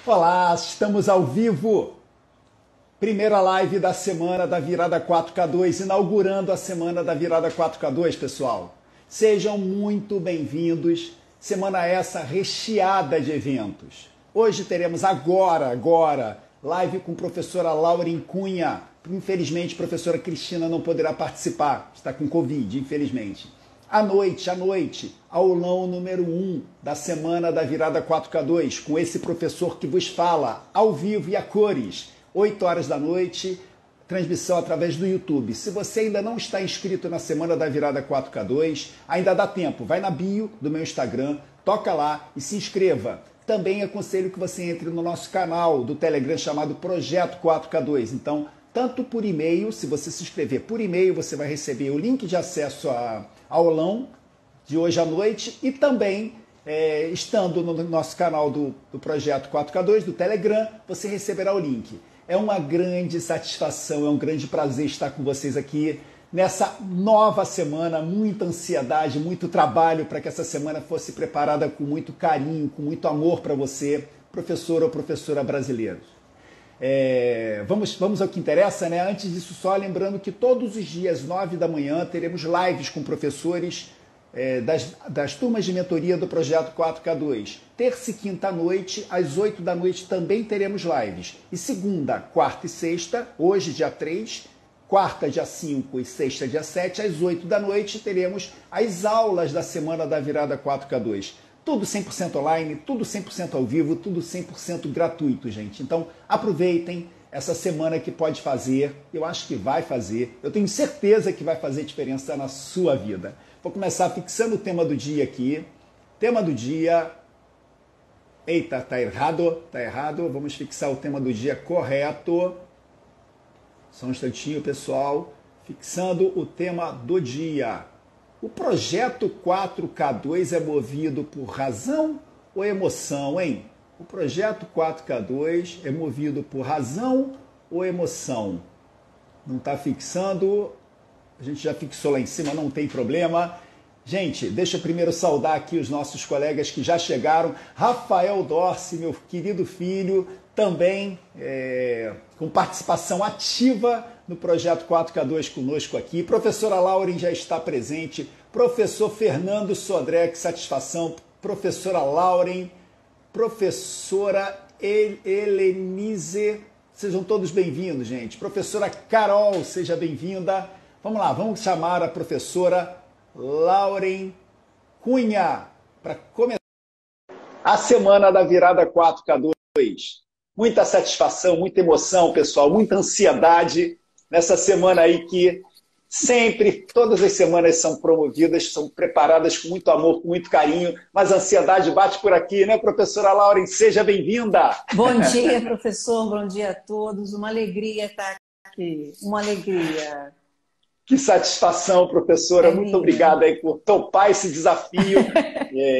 Olá, estamos ao vivo. Primeira live da semana da virada 4K2, inaugurando a semana da virada 4K2, pessoal. Sejam muito bem-vindos. Semana essa recheada de eventos. Hoje teremos agora, live com a professora Lauren Cunha. Infelizmente, a professora Cristina não poderá participar, está com Covid, infelizmente. À noite, aulão número 1 da semana da virada 4K2, com esse professor que vos fala, ao vivo e a cores, 8 horas da noite, transmissão através do YouTube. Se você ainda não está inscrito na semana da virada 4K2, ainda dá tempo, vai na bio do meu Instagram, toca lá e se inscreva. Também aconselho que você entre no nosso canal do Telegram chamado Projeto 4K2. Então, tanto por e-mail, se você se inscrever por e-mail, você vai receber o link de acesso ao aulão de hoje à noite e também, estando no nosso canal do Projeto 4K2, do Telegram, você receberá o link. É uma grande satisfação, é um grande prazer estar com vocês aqui nessa nova semana, muita ansiedade, muito trabalho para que essa semana fosse preparada com muito carinho, com muito amor para você, professor ou professora brasileiro. Vamos ao que interessa, né? Antes disso, só lembrando que todos os dias, 9 da manhã, teremos lives com professores das turmas de mentoria do Projeto 4K2. Terça e quinta à noite, às 8 da noite, também teremos lives. E segunda, quarta e sexta, hoje dia 3, quarta dia 5 e sexta dia 7, às 8 da noite, teremos as aulas da semana da virada 4K2. Tudo 100% online, tudo 100% ao vivo, tudo 100% gratuito, gente. Então, aproveitem essa semana que pode fazer, eu acho que vai fazer, eu tenho certeza que vai fazer diferença na sua vida. Vou começar fixando o tema do dia aqui. Tema do dia... Eita, tá errado. Vamos fixar o tema do dia correto. Só um instantinho, pessoal. Fixando o tema do dia. O projeto 4K2 é movido por razão ou emoção, hein? O projeto 4K2 é movido por razão ou emoção? Não está fixando? A gente já fixou lá em cima, não tem problema. Gente, deixa eu primeiro saudar aqui os nossos colegas que já chegaram. Rafael Dorce, meu querido filho, também com participação ativa no Projeto 4K2 conosco aqui. Professora Lauren já está presente. Professor Fernando Sodré, que satisfação. Professora Lauren. Professora Helenise. Sejam todos bem-vindos, gente. Professora Carol, seja bem-vinda. Vamos lá, vamos chamar a professora Lauren Cunha para começar a semana da virada 4K2. Muita satisfação, muita emoção, pessoal, muita ansiedade nessa semana aí que sempre, todas as semanas são promovidas, são preparadas com muito amor, com muito carinho, mas a ansiedade bate por aqui, né, professora Lauren? Seja bem-vinda! Bom dia, professor, bom dia a todos, uma alegria estar aqui, uma alegria. Que satisfação, professora. Muito obrigado aí por topar esse desafio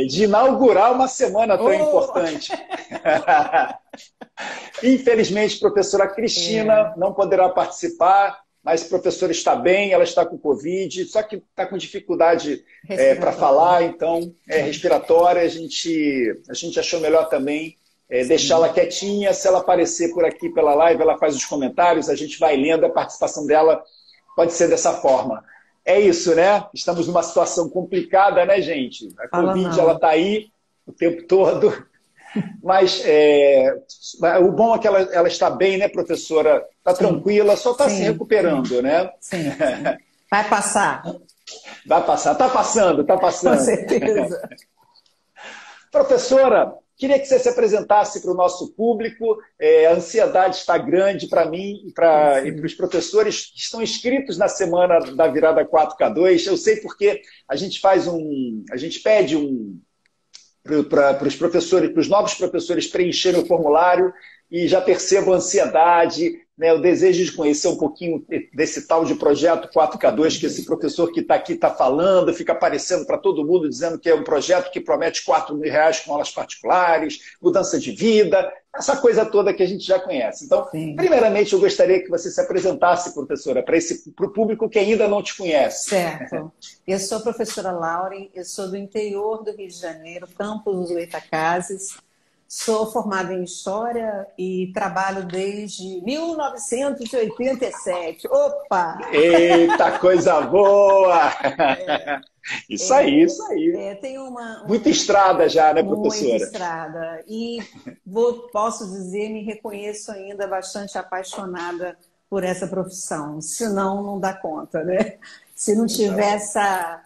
de inaugurar uma semana tão importante. Infelizmente, professora Cristina não poderá participar, mas a professora está bem, ela está com Covid, só que está com dificuldade para falar, então, respiratória. A gente achou melhor também deixá-la quietinha. Se ela aparecer por aqui pela live, ela faz os comentários, a gente vai lendo, a participação dela pode ser dessa forma. É isso, né? Estamos numa situação complicada, né, gente? A Covid, ela está aí o tempo todo. Mas o bom é que ela está bem, né, professora? Está tranquila, só está se recuperando, né? Sim. Vai passar. Vai passar. Está passando, está passando. Com certeza. Professora, queria que você se apresentasse para o nosso público. A ansiedade está grande para mim e para os professores que estão inscritos na semana da virada 4K2. Eu sei porque a gente pede para os professores, para os novos professores preencherem o formulário e já percebo a ansiedade, né, o desejo de conhecer um pouquinho desse tal de projeto 4K2 que esse professor que está aqui está falando, fica aparecendo para todo mundo dizendo que é um projeto que promete R$4.000 com aulas particulares, mudança de vida, essa coisa toda que a gente já conhece. Então, primeiramente, eu gostaria que você se apresentasse, professora, para o público que ainda não te conhece. Certo. Eu sou a professora Lauren, eu sou do interior do Rio de Janeiro, campus dos Goytacazes. Sou formada em História e trabalho desde 1987. Opa! Eita, coisa boa! Isso aí, isso aí. Tenho Muita estrada já, né, muita professora? estrada. E posso dizer, me reconheço ainda bastante apaixonada por essa profissão. Senão, não dá conta, né? Se não tiver essa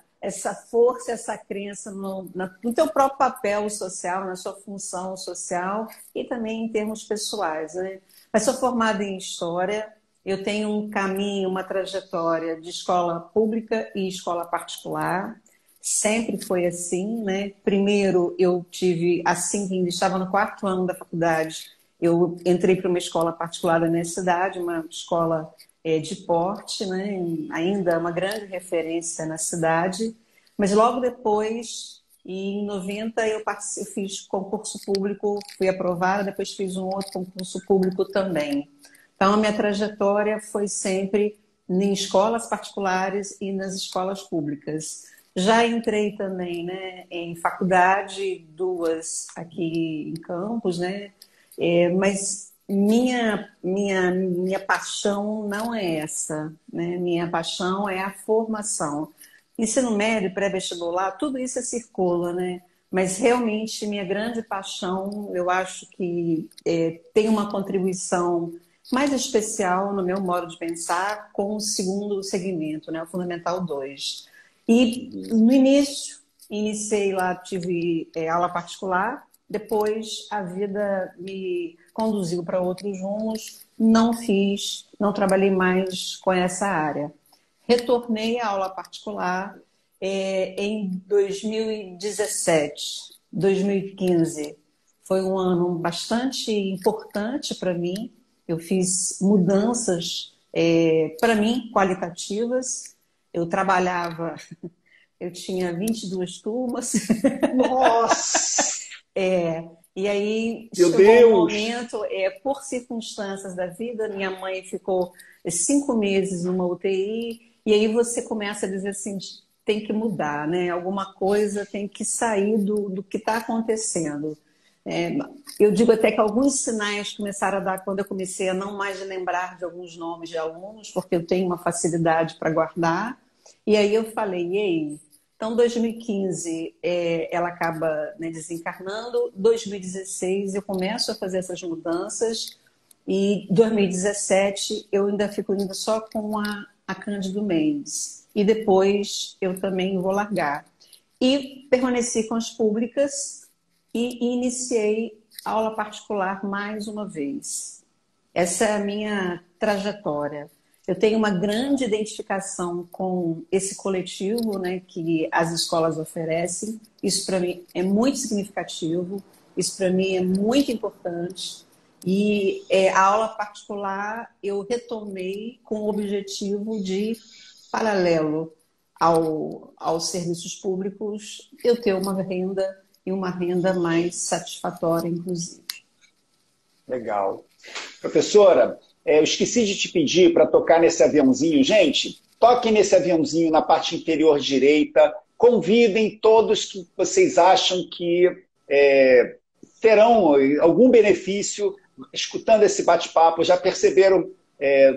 força, essa crença no teu próprio papel social, na sua função social e também em termos pessoais, né? Mas sou formada em História, eu tenho um caminho, uma trajetória de escola pública e escola particular. Sempre foi assim, né? Primeiro eu tive, assim que ainda estava no 4º ano da faculdade, eu entrei para uma escola particular da minha cidade, uma escola de porte, né? Ainda uma grande referência na cidade, mas logo depois, em 90, eu fiz concurso público, fui aprovada, depois fiz um outro concurso público também. Então, a minha trajetória foi sempre em escolas particulares e nas escolas públicas. Já entrei também, né, em faculdade, 2 aqui em Campos, né? Mas minha paixão não é essa, né? Minha paixão é a formação. Ensino médio, pré-vestibular, tudo isso circula, né? Mas realmente minha grande paixão, eu acho que tem uma contribuição mais especial no meu modo de pensar com o segundo segmento, né? O Fundamental 2. E no início, iniciei lá, tive aula particular, depois a vida me conduziu para outros rumos, não trabalhei mais com essa área. Retornei à aula particular em 2017, 2015. Foi um ano bastante importante para mim. Eu fiz mudanças, para mim, qualitativas. Eu trabalhava, eu tinha 22 turmas. Nossa! E aí Meu chegou Deus! um momento, por circunstâncias da vida, minha mãe ficou 5 meses numa UTI, e aí você começa a dizer assim, tem que mudar, né? Alguma coisa tem que sair do que está acontecendo. Eu digo até que alguns sinais começaram a dar quando eu comecei a não mais lembrar de alguns nomes de alunos, porque eu tenho uma facilidade para guardar. E aí eu falei, ei, então 2015 ela acaba, né, desencarnando, 2016 eu começo a fazer essas mudanças e 2017 eu ainda fico indo só com a Cândido Mendes. E depois eu também vou largar. E permaneci com as públicas e iniciei aula particular mais uma vez. Essa é a minha trajetória. Eu tenho uma grande identificação com esse coletivo, né, que as escolas oferecem. Isso para mim é muito significativo, isso para mim é muito importante. E a aula particular eu retomei com o objetivo de, paralelo aos serviços públicos, eu ter uma renda e uma renda mais satisfatória, inclusive. Legal. Professora, eu esqueci de te pedir para tocar nesse aviãozinho. Gente, toquem nesse aviãozinho na parte inferior direita. Convidem todos que vocês acham que terão algum benefício escutando esse bate-papo. Já perceberam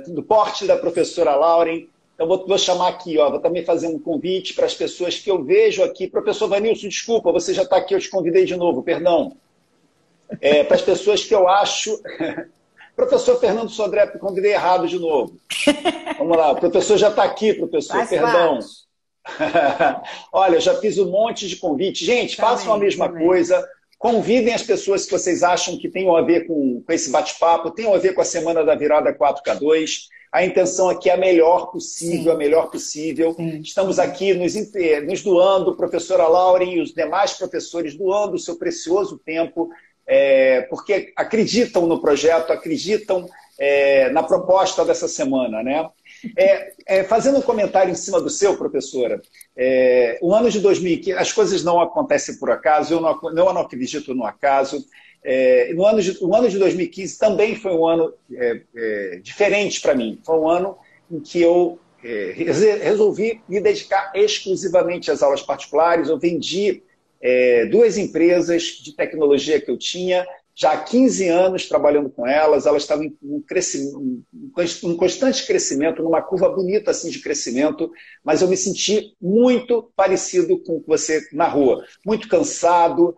do porte da professora Lauren? Então, vou chamar aqui, vou também fazer um convite para as pessoas que eu vejo aqui. Professor Vanilson, desculpa, você já está aqui, eu te convidei de novo, perdão. Para as pessoas que eu acho... Professor Fernando Sodré, convidei errado de novo. Vamos lá, o professor já está aqui, professor, perdão. Olha, eu já fiz um monte de convite. Gente, façam a mesma coisa. Convidem as pessoas que vocês acham que tenham a ver com esse bate-papo, tenham a ver com a Semana da Virada 4K2. A intenção aqui é a melhor possível, Sim. a melhor possível. Sim. Estamos aqui nos doando, professora Lauren e os demais professores doando o seu precioso tempo, porque acreditam no projeto, acreditam na proposta dessa semana, né? Fazendo um comentário em cima do seu, professora, o ano de 2015, as coisas não acontecem por acaso, eu não acredito no acaso. O ano de 2015 também foi um ano diferente para mim. Foi um ano em que eu resolvi me dedicar exclusivamente às aulas particulares. Eu vendi duas empresas de tecnologia que eu tinha, já há 15 anos trabalhando com elas estavam em um constante crescimento, numa curva bonita assim de crescimento, mas eu me senti muito parecido com você na rua. Muito cansado,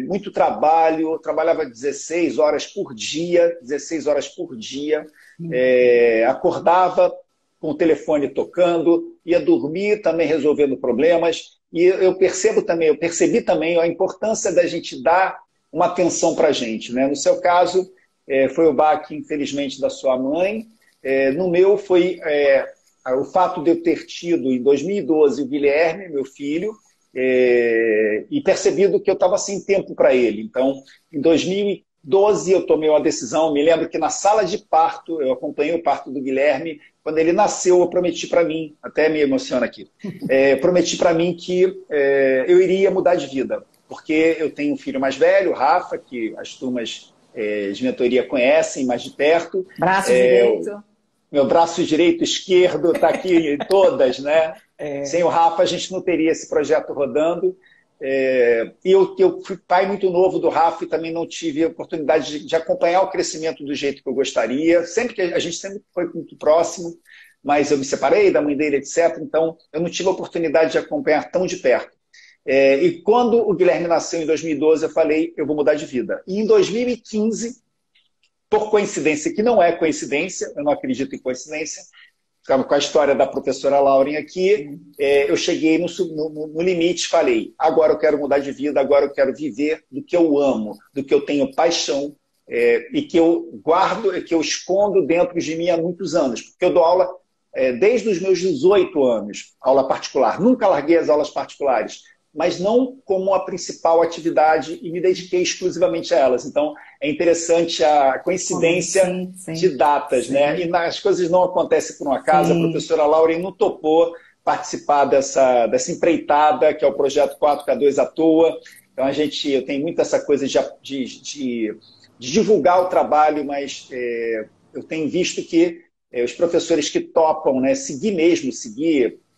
muito trabalho, eu trabalhava 16 horas por dia, acordava com o telefone tocando, ia dormir também resolvendo problemas, e eu percebi também a importância da gente dar uma atenção para a gente, né? No seu caso, foi o baque, infelizmente, da sua mãe. No meu, foi o fato de eu ter tido, em 2012, o Guilherme, meu filho, e percebido que eu estava sem tempo para ele. Então, em 2012, eu tomei uma decisão. Me lembro que na sala de parto, eu acompanhei o parto do Guilherme. Quando ele nasceu, eu prometi para mim, até me emociona aqui, prometi para mim que eu iria mudar de vida. Porque eu tenho um filho mais velho, o Rafa, que as turmas de mentoria conhecem mais de perto. Braço direito. Meu braço direito, esquerdo, está aqui em todas, né? Sem o Rafa, a gente não teria esse projeto rodando. E eu fui pai muito novo do Rafa e também não tive a oportunidade de acompanhar o crescimento do jeito que eu gostaria. A gente sempre foi muito próximo, mas eu me separei da mãe dele, etc. Então, eu não tive a oportunidade de acompanhar tão de perto. E quando o Guilherme nasceu em 2012, eu falei, eu vou mudar de vida. E em 2015, por coincidência, que não é coincidência, eu não acredito em coincidência, com a história da professora Lauren aqui, eu cheguei no limite e falei, agora eu quero mudar de vida, agora eu quero viver do que eu amo, do que eu tenho paixão, e que eu guardo, que eu escondo dentro de mim há muitos anos. Porque eu dou aula desde os meus 18 anos, aula particular. Nunca larguei as aulas particulares, mas não como a principal atividade e me dediquei exclusivamente a elas. Então, é interessante a coincidência de datas, né? E as coisas não acontecem por um acaso. A professora Lauren não topou participar dessa empreitada, que é o projeto 4K2 à toa. Então, eu tenho muito essa coisa de divulgar o trabalho, mas eu tenho visto que os professores que topam, né, seguir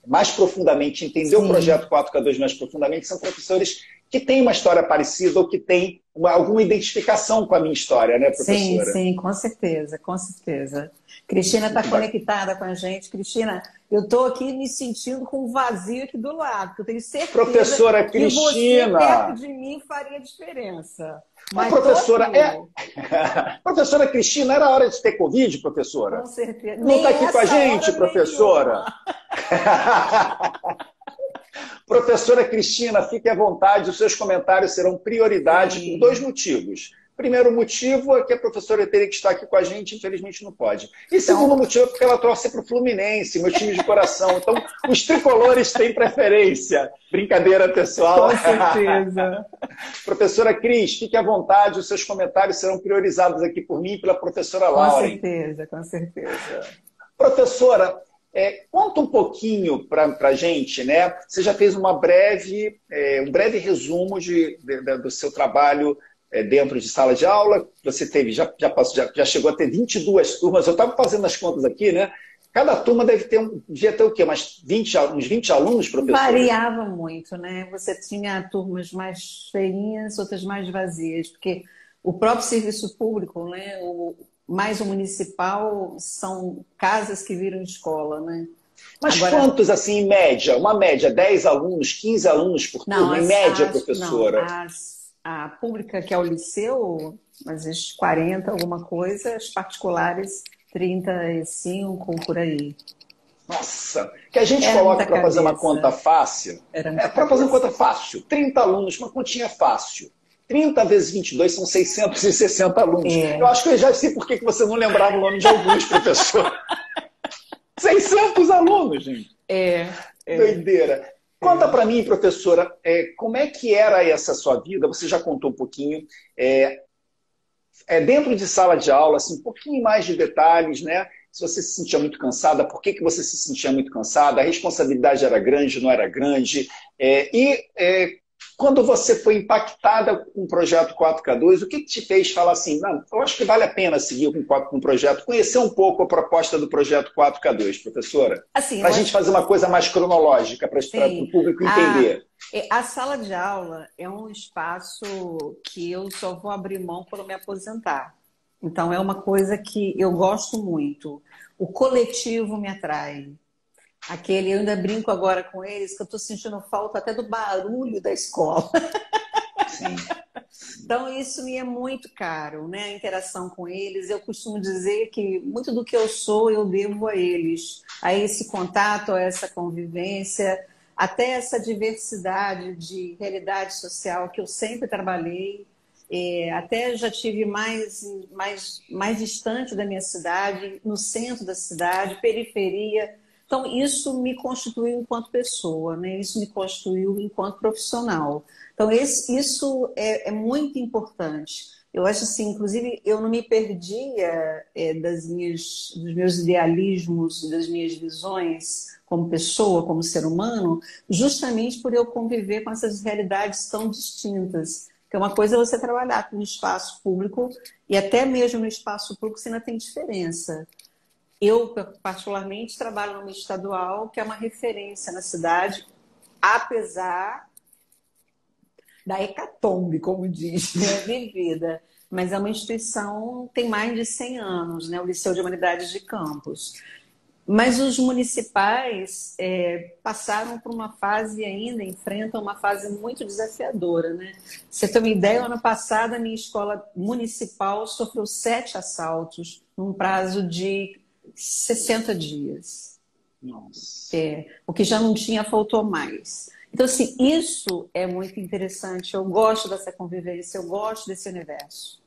mais profundamente, entender o projeto 4K2 mais profundamente, são professores que têm uma história parecida ou que têm alguma identificação com a minha história, né, professora? Sim, com certeza, com certeza. Cristina está conectada com a gente. Cristina, eu estou aqui me sentindo com um vazio aqui do lado, porque eu tenho certeza professora que Cristina, você perto de mim faria diferença. Mas professora Cristina, era hora de ter Covid, professora? Com certeza. Não está aqui com a gente, professora? Professora Cristina, fique à vontade, os seus comentários serão prioridade por dois motivos. Primeiro motivo é que a professora teria que estar aqui com a gente, infelizmente não pode. E segundo motivo é porque ela torce para o Fluminense, meu time de coração. Então, os tricolores têm preferência. Brincadeira, pessoal. Com certeza. Professora Cris, fique à vontade, os seus comentários serão priorizados aqui por mim e pela professora Lauren. Com certeza, com certeza. Professora, conta um pouquinho para a gente, né? Você já fez um breve resumo do seu trabalho dentro de sala de aula. Você teve, já chegou a ter 22 turmas. Eu estava fazendo as contas aqui, né? Cada turma devia ter o quê? Uns 20 alunos, professora? Variava muito, né? Você tinha turmas mais cheinhas, outras mais vazias, porque o próprio serviço público, né? Mais o municipal, são casas que viram escola, né? Mas agora, quantos, assim, em média? Uma média, 10 alunos, 15 alunos por turma, em média, professora? A pública, que é o liceu, às vezes 40, alguma coisa, as particulares, 35, por aí. Nossa, que a gente coloca para fazer uma conta fácil. Para fazer uma conta fácil, 30 alunos, uma continha fácil. 30 vezes 22 são 660 alunos. Eu acho que eu já sei por que você não lembrava o nome de alguns, professor. 600 alunos, gente. Doideira. Conta para mim, professora, como é que era essa sua vida? Você já contou um pouquinho. Dentro de sala de aula, assim, um pouquinho mais de detalhes, né? Se você se sentia muito cansada, por que você se sentia muito cansada? A responsabilidade era grande, não era grande? quando você foi impactada com o projeto 4K2, o que te fez falar assim, não, eu acho que vale a pena seguir com o projeto, conhecer um pouco a proposta do projeto 4K2, professora? Assim, Para a eu gente acho fazer uma coisa mais cronológica, para o sim. público entender. A sala de aula é um espaço que eu só vou abrir mão quando me aposentar. Então, é uma coisa que eu gosto muito. O coletivo me atrai. Eu ainda brinco agora com eles, que eu estou sentindo falta até do barulho da escola. Sim. Então, isso me é muito caro, né? A interação com eles. Eu costumo dizer que muito do que eu sou eu devo a eles, a esse contato, a essa convivência, até essa diversidade de realidade social que eu sempre trabalhei. Até já tive mais distante da minha cidade, no centro da cidade, periferia. Então, isso me constituiu enquanto pessoa, né? Isso me constituiu enquanto profissional. Então, isso é muito importante. Eu acho assim, inclusive, eu não me perdia dos meus idealismos, das minhas visões como pessoa, como ser humano, justamente por eu conviver com essas realidades tão distintas. Porque uma coisa é você trabalhar com o espaço público e até mesmo no espaço público você ainda tem diferença. Eu, particularmente, trabalho numa estadual que é uma referência na cidade, apesar da hecatombe, como diz, né, vivida. Mas é uma instituição que tem mais de 100 anos, né, o Liceu de Humanidades de Campos. Mas os municipais passaram por uma fase e ainda enfrentam uma fase muito desafiadora, né? Você tem uma ideia, ano passado a minha escola municipal sofreu 7 assaltos num prazo de 60 dias. Nossa. O que já não tinha, faltou mais. Então, assim, isso é muito interessante. Eu gosto dessa convivência, eu gosto desse universo.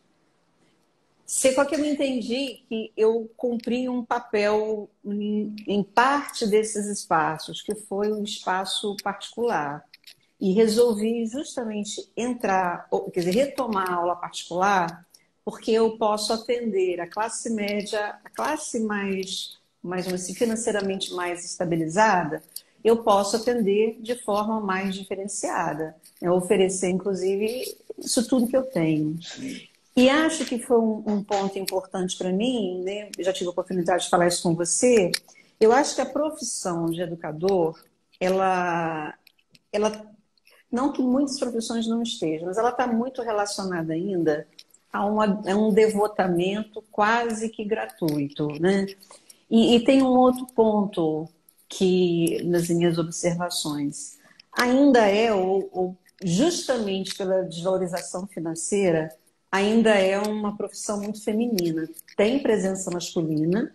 Só que eu entendi que eu cumpri um papel em parte desses espaços, que foi um espaço particular. E resolvi justamente quer dizer, retomar a aula particular, porque eu posso atender a classe média, a classe mais assim, financeiramente mais estabilizada, eu posso atender de forma mais diferenciada. Oferecer, inclusive, isso tudo que eu tenho. E acho que foi um ponto importante para mim, né? Eu já tive a oportunidade de falar isso com você. Eu acho que a profissão de educador, ela não que muitas profissões não estejam, mas ela está muito relacionada ainda a um devotamento quase que gratuito, né? E tem um outro ponto que, nas minhas observações, ainda ou justamente pela desvalorização financeira, ainda é uma profissão muito feminina. Tem presença masculina,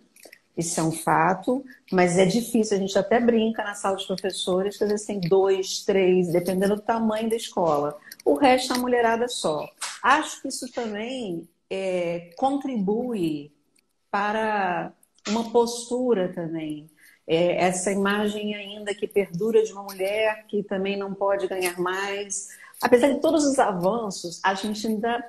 isso é um fato, mas é difícil. A gente até brinca na sala dos professores, que às vezes tem 2, 3, dependendo do tamanho da escola. O resto é a mulherada só. Acho que isso também contribui para uma postura também. Essa imagem ainda que perdura de uma mulher que também não pode ganhar mais. Apesar de todos os avanços, a gente ainda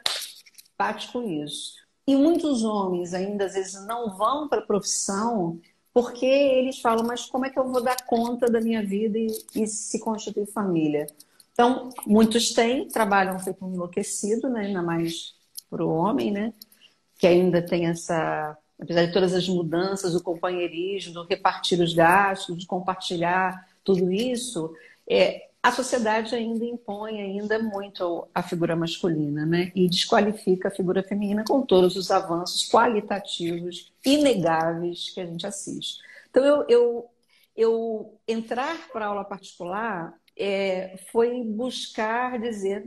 bate com isso. E muitos homens ainda às vezes não vão para a profissão porque eles falam, mas como é que eu vou dar conta da minha vida e se constituir família? Então, muitos trabalham feito um enlouquecido, né? Ainda mais para o homem, né? Que ainda tem apesar de todas as mudanças, o companheirismo, do repartir os gastos, de compartilhar tudo isso, a sociedade ainda impõe ainda muito a figura masculina, né? E desqualifica a figura feminina com todos os avanços qualitativos inegáveis que a gente assiste. Então, eu entrar para a aula particular foi buscar dizer...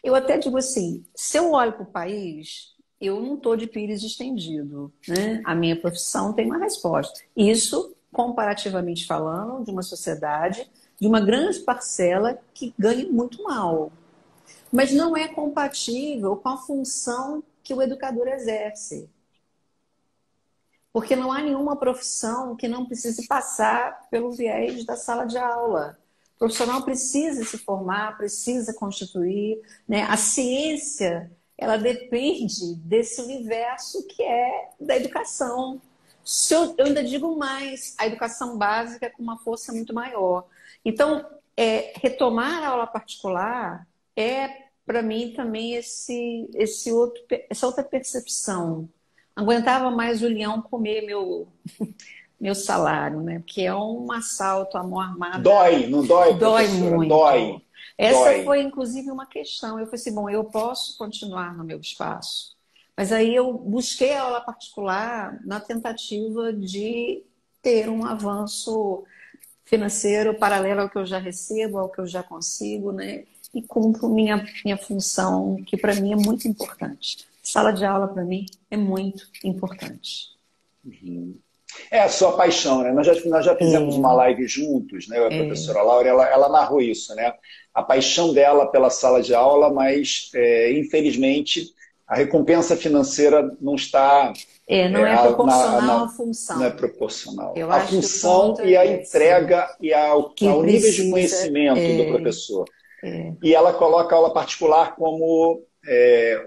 Eu até digo assim, se eu olho para o país, eu não estou de pires estendido, né? A minha profissão tem uma resposta. Isso, comparativamente falando, de uma sociedade, de uma grande parcela que ganha muito mal. Mas não é compatível com a função que o educador exerce. Porque não há nenhuma profissão que não precise passar pelo viés da sala de aula. O profissional precisa se formar, precisa constituir, né? A ciência, ela depende desse universo que é da educação. Eu ainda digo mais, a educação básica é com uma força muito maior. Então, retomar a aula particular para mim, também essa outra percepção. Aguentava mais o leão comer meu salário, né? Porque é um assalto à mão armada. Dói, não dói, Dói professora? muito. Dói. Essa Dói. foi, inclusive, uma questão. Eu falei assim, bom, eu posso continuar no meu espaço. Mas aí eu busquei a aula particular na tentativa de ter um avanço financeiro paralelo ao que eu já recebo, ao que eu já consigo, né? E cumpro minha função, que para mim é muito importante. Sala de aula, para mim, é muito importante. É a sua paixão, né? Nós já fizemos uma live juntos, né? A professora Laura, ela narrou isso, né? A paixão dela pela sala de aula, mas, infelizmente, a recompensa financeira não está... não é proporcional à função. Não é proporcional. Eu a acho função que e a entrega e ao nível de conhecimento do professor. E ela coloca a aula particular como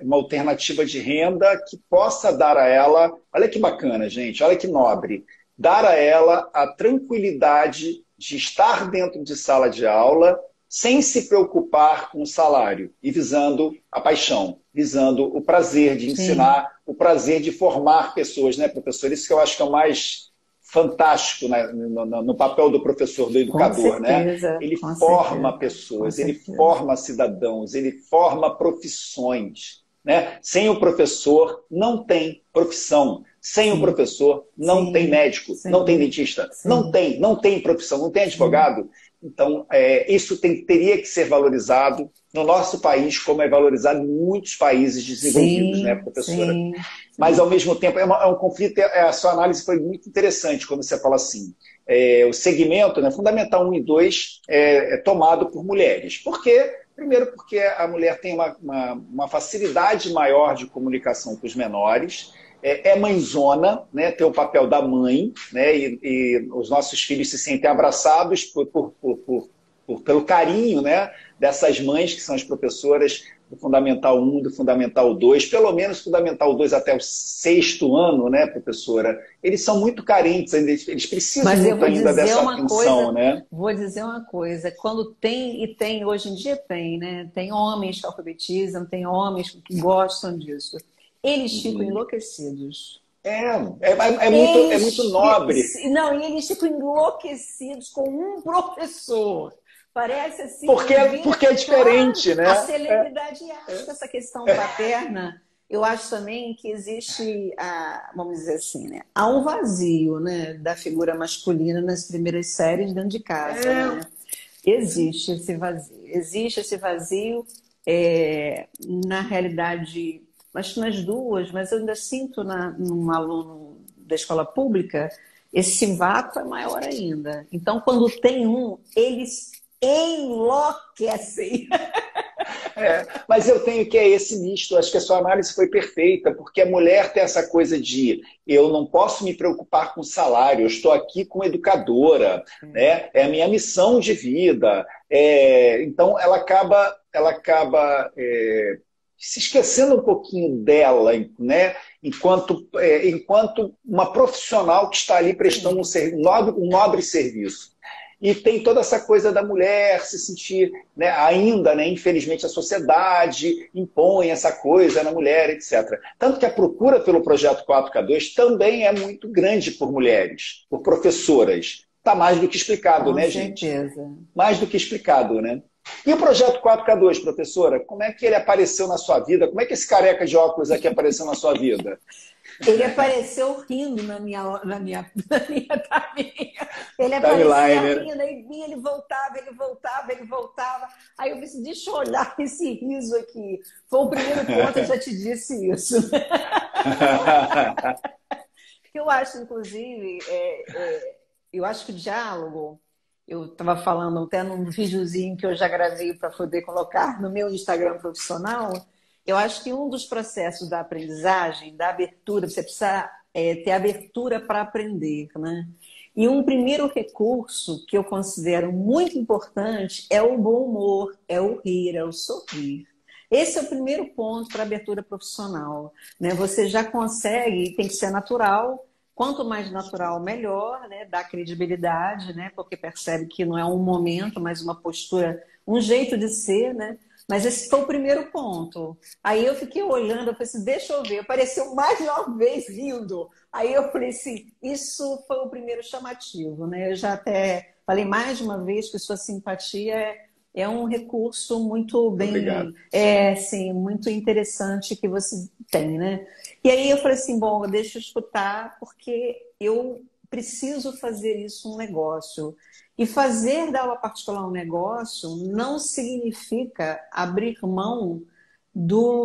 uma alternativa de renda que possa dar a ela, olha que bacana, gente, olha que nobre, dar a ela a tranquilidade de estar dentro de sala de aula sem se preocupar com o salário e visando a paixão, visando o prazer de ensinar, o prazer de formar pessoas, né, professor? Isso que eu acho que é o mais fantástico, né, no papel do professor, do educador, né? Ele forma pessoas, ele forma cidadãos, ele forma profissões, né? Sem o professor não tem profissão, sem o professor não tem médico, não tem dentista, não tem profissão, não tem advogado. Então, isso teria que ser valorizado no nosso país, como é valorizado em muitos países desenvolvidos, né, professora? Mas, ao mesmo tempo, é um conflito. A sua análise foi muito interessante quando você fala assim, o segmento, né, Fundamental 1 e 2 é tomado por mulheres. Por quê? Primeiro, porque a mulher tem uma facilidade maior de comunicação com os menores, é mãezona, né, tem o papel da mãe, né, e os nossos filhos se sentem abraçados pelo carinho, né, dessas mães que são as professoras do Fundamental 1, do Fundamental 2, pelo menos Fundamental 2 até o 6º ano, né, professora? Eles são muito carentes, eles precisam muito ainda dessa atenção, né? Vou dizer uma coisa, quando tem, hoje em dia tem, né? Tem homens que alfabetizam, tem homens que gostam disso. Eles ficam enlouquecidos. É muito nobre. Não, e eles ficam enlouquecidos com um professor. Parece assim... Porque é diferente, né? A celebridade acha essa questão paterna. Eu acho também que existe, vamos dizer assim, né? Há um vazio, né, da figura masculina nas primeiras séries dentro de casa. Né? Existe esse vazio. Existe esse vazio, na realidade... Acho que nas duas, mas eu ainda sinto num aluno da escola pública, esse vácuo é maior ainda. Então, quando tem eles enlouquecem. Mas eu tenho que esse misto, acho que a sua análise foi perfeita, porque a mulher tem essa coisa de eu não posso me preocupar com salário, eu estou aqui como educadora, né? É a minha missão de vida. Então, ela acaba se esquecendo um pouquinho dela, né? enquanto uma profissional que está ali prestando um nobre serviço. E tem toda essa coisa da mulher se sentir, né, ainda, né, infelizmente, a sociedade impõe essa coisa na mulher, etc. Tanto que a procura pelo Projeto 4K2 também é muito grande por mulheres, por professoras. Está mais do que explicado, né, gente? Com certeza. Mais do que explicado, né? E o Projeto 4K2, professora, como é que ele apareceu na sua vida? Como é que esse careca de óculos aqui apareceu na sua vida? Ele apareceu rindo na minha timeline. Ele aparecia rindo, aí vinha, ele voltava. Aí eu disse, deixa eu olhar esse riso aqui. Foi o primeiro ponto, eu já te disse isso. Eu acho, inclusive, eu acho que o diálogo, eu estava falando até num videozinho que eu já gravei para poder colocar no meu Instagram profissional. Eu acho que um dos processos da aprendizagem, da abertura, você precisa ter abertura para aprender, né? E um primeiro recurso que eu considero muito importante é o bom humor, é o rir, é o sorrir. Esse é o primeiro ponto para a abertura profissional, né? Você já consegue, tem que ser natural, Quanto mais natural, melhor, né? Dá credibilidade, né? Porque percebe que não é um momento, mas uma postura, um jeito de ser, né? Mas esse foi o primeiro ponto. Aí eu fiquei olhando, eu falei assim, deixa eu ver. Apareceu mais de uma vez rindo. Aí eu falei assim, isso foi o primeiro chamativo, né? Eu já até falei mais de uma vez que sua simpatia é um recurso muito bem, sim, muito interessante que você tem, né? E aí eu falei assim, bom, deixa eu escutar, porque eu preciso fazer isso um negócio. E fazer da aula particular um negócio não significa abrir mão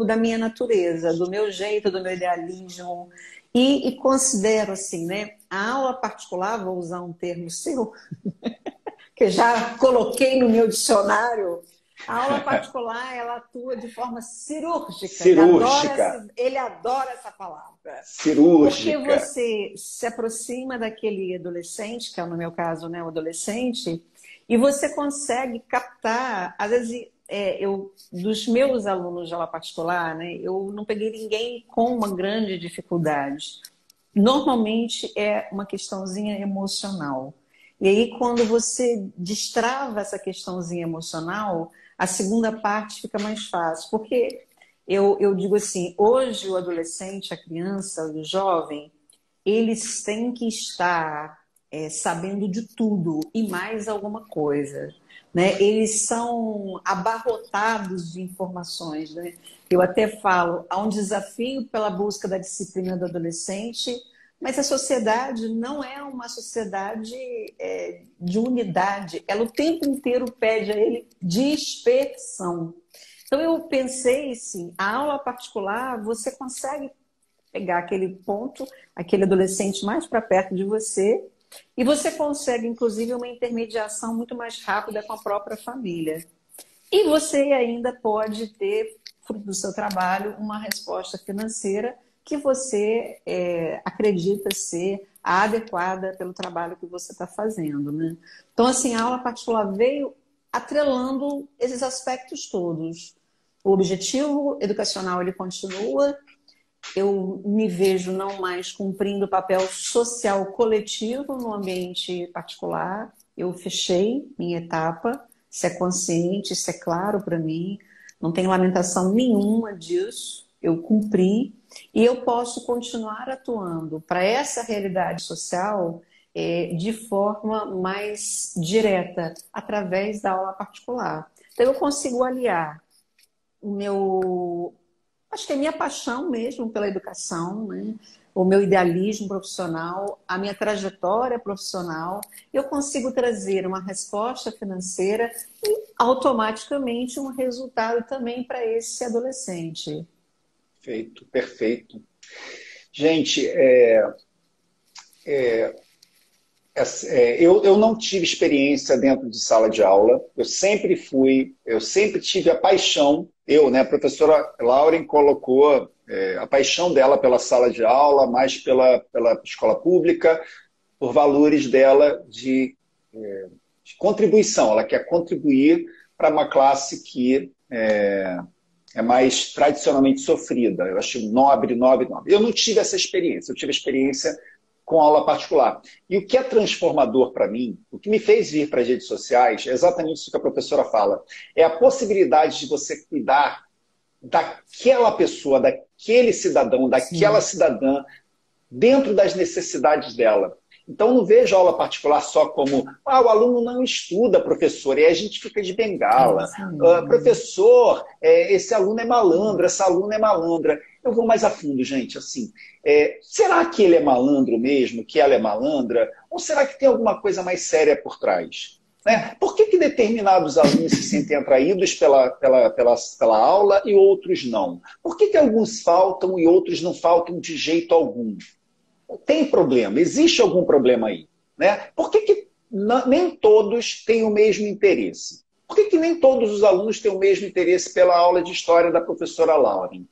da minha natureza, do meu jeito, do meu idealismo. E considero assim, né? A aula particular, vou usar um termo seu, que já coloquei no meu dicionário, a aula particular, ela atua de forma cirúrgica. Cirúrgica. Ele adora essa palavra. Cirúrgica. Porque você se aproxima daquele adolescente, que é no meu caso, né, o adolescente, e você consegue captar, às vezes, dos meus alunos de aula particular, né, eu não peguei ninguém com uma grande dificuldade. Normalmente é uma questãozinha emocional. E aí, quando você destrava essa questãozinha emocional, a segunda parte fica mais fácil. Porque eu digo assim, hoje o adolescente, a criança, o jovem, eles têm que estar sabendo de tudo e mais alguma coisa. Né? Eles são abarrotados de informações. Né? Eu até falo, há um desafio pela busca da disciplina do adolescente, mas a sociedade não é uma sociedade de unidade. Ela o tempo inteiro pede a ele dispersão. Então eu pensei assim, a aula particular, você consegue pegar aquele ponto, aquele adolescente mais para perto de você, e você consegue, inclusive, uma intermediação muito mais rápida com a própria família. E você ainda pode ter, fruto do seu trabalho, uma resposta financeira que você acredita ser a adequada pelo trabalho que você está fazendo. Né? Então, assim, a aula particular veio atrelando esses aspectos todos. O objetivo educacional, ele continua. Eu me vejo não mais cumprindo o papel social coletivo no ambiente particular. Eu fechei minha etapa. Isso é consciente, isso é claro para mim. Não tem lamentação nenhuma disso. Eu cumpri. E eu posso continuar atuando para essa realidade social de forma mais direta, através da aula particular. Então, eu consigo aliar acho que é a minha paixão mesmo pela educação, né? O meu idealismo profissional, a minha trajetória profissional. Eu consigo trazer uma resposta financeira e automaticamente um resultado também para esse adolescente. Perfeito, perfeito. Gente, eu não tive experiência dentro de sala de aula, eu sempre tive a paixão, né, a professora Lauren colocou a paixão dela pela sala de aula, mais pela escola pública, por valores dela de contribuição, ela quer contribuir para uma classe que é mais tradicionalmente sofrida. Eu acho nobre, nobre, nobre. Eu não tive essa experiência, eu tive a experiência com aula particular. E o que é transformador para mim, o que me fez vir para as redes sociais, é exatamente isso que a professora fala. É a possibilidade de você cuidar daquela pessoa, daquele cidadão, daquela cidadã, dentro das necessidades dela. Então, não vejo a aula particular só como o aluno não estuda, professor, e aí a gente fica de bengala. Professor, esse aluno é malandro, essa aluna é malandra. Eu vou mais a fundo, gente. Assim, será que ele é malandro mesmo, que ela é malandra? Ou será que tem alguma coisa mais séria por trás? Né? Por que determinados alunos se sentem atraídos pela aula e outros não? Por que alguns faltam e outros não faltam de jeito algum? Tem problema, existe algum problema aí? Né? Por que nem todos têm o mesmo interesse? Por que nem todos os alunos têm o mesmo interesse pela aula de história da professora Lauren?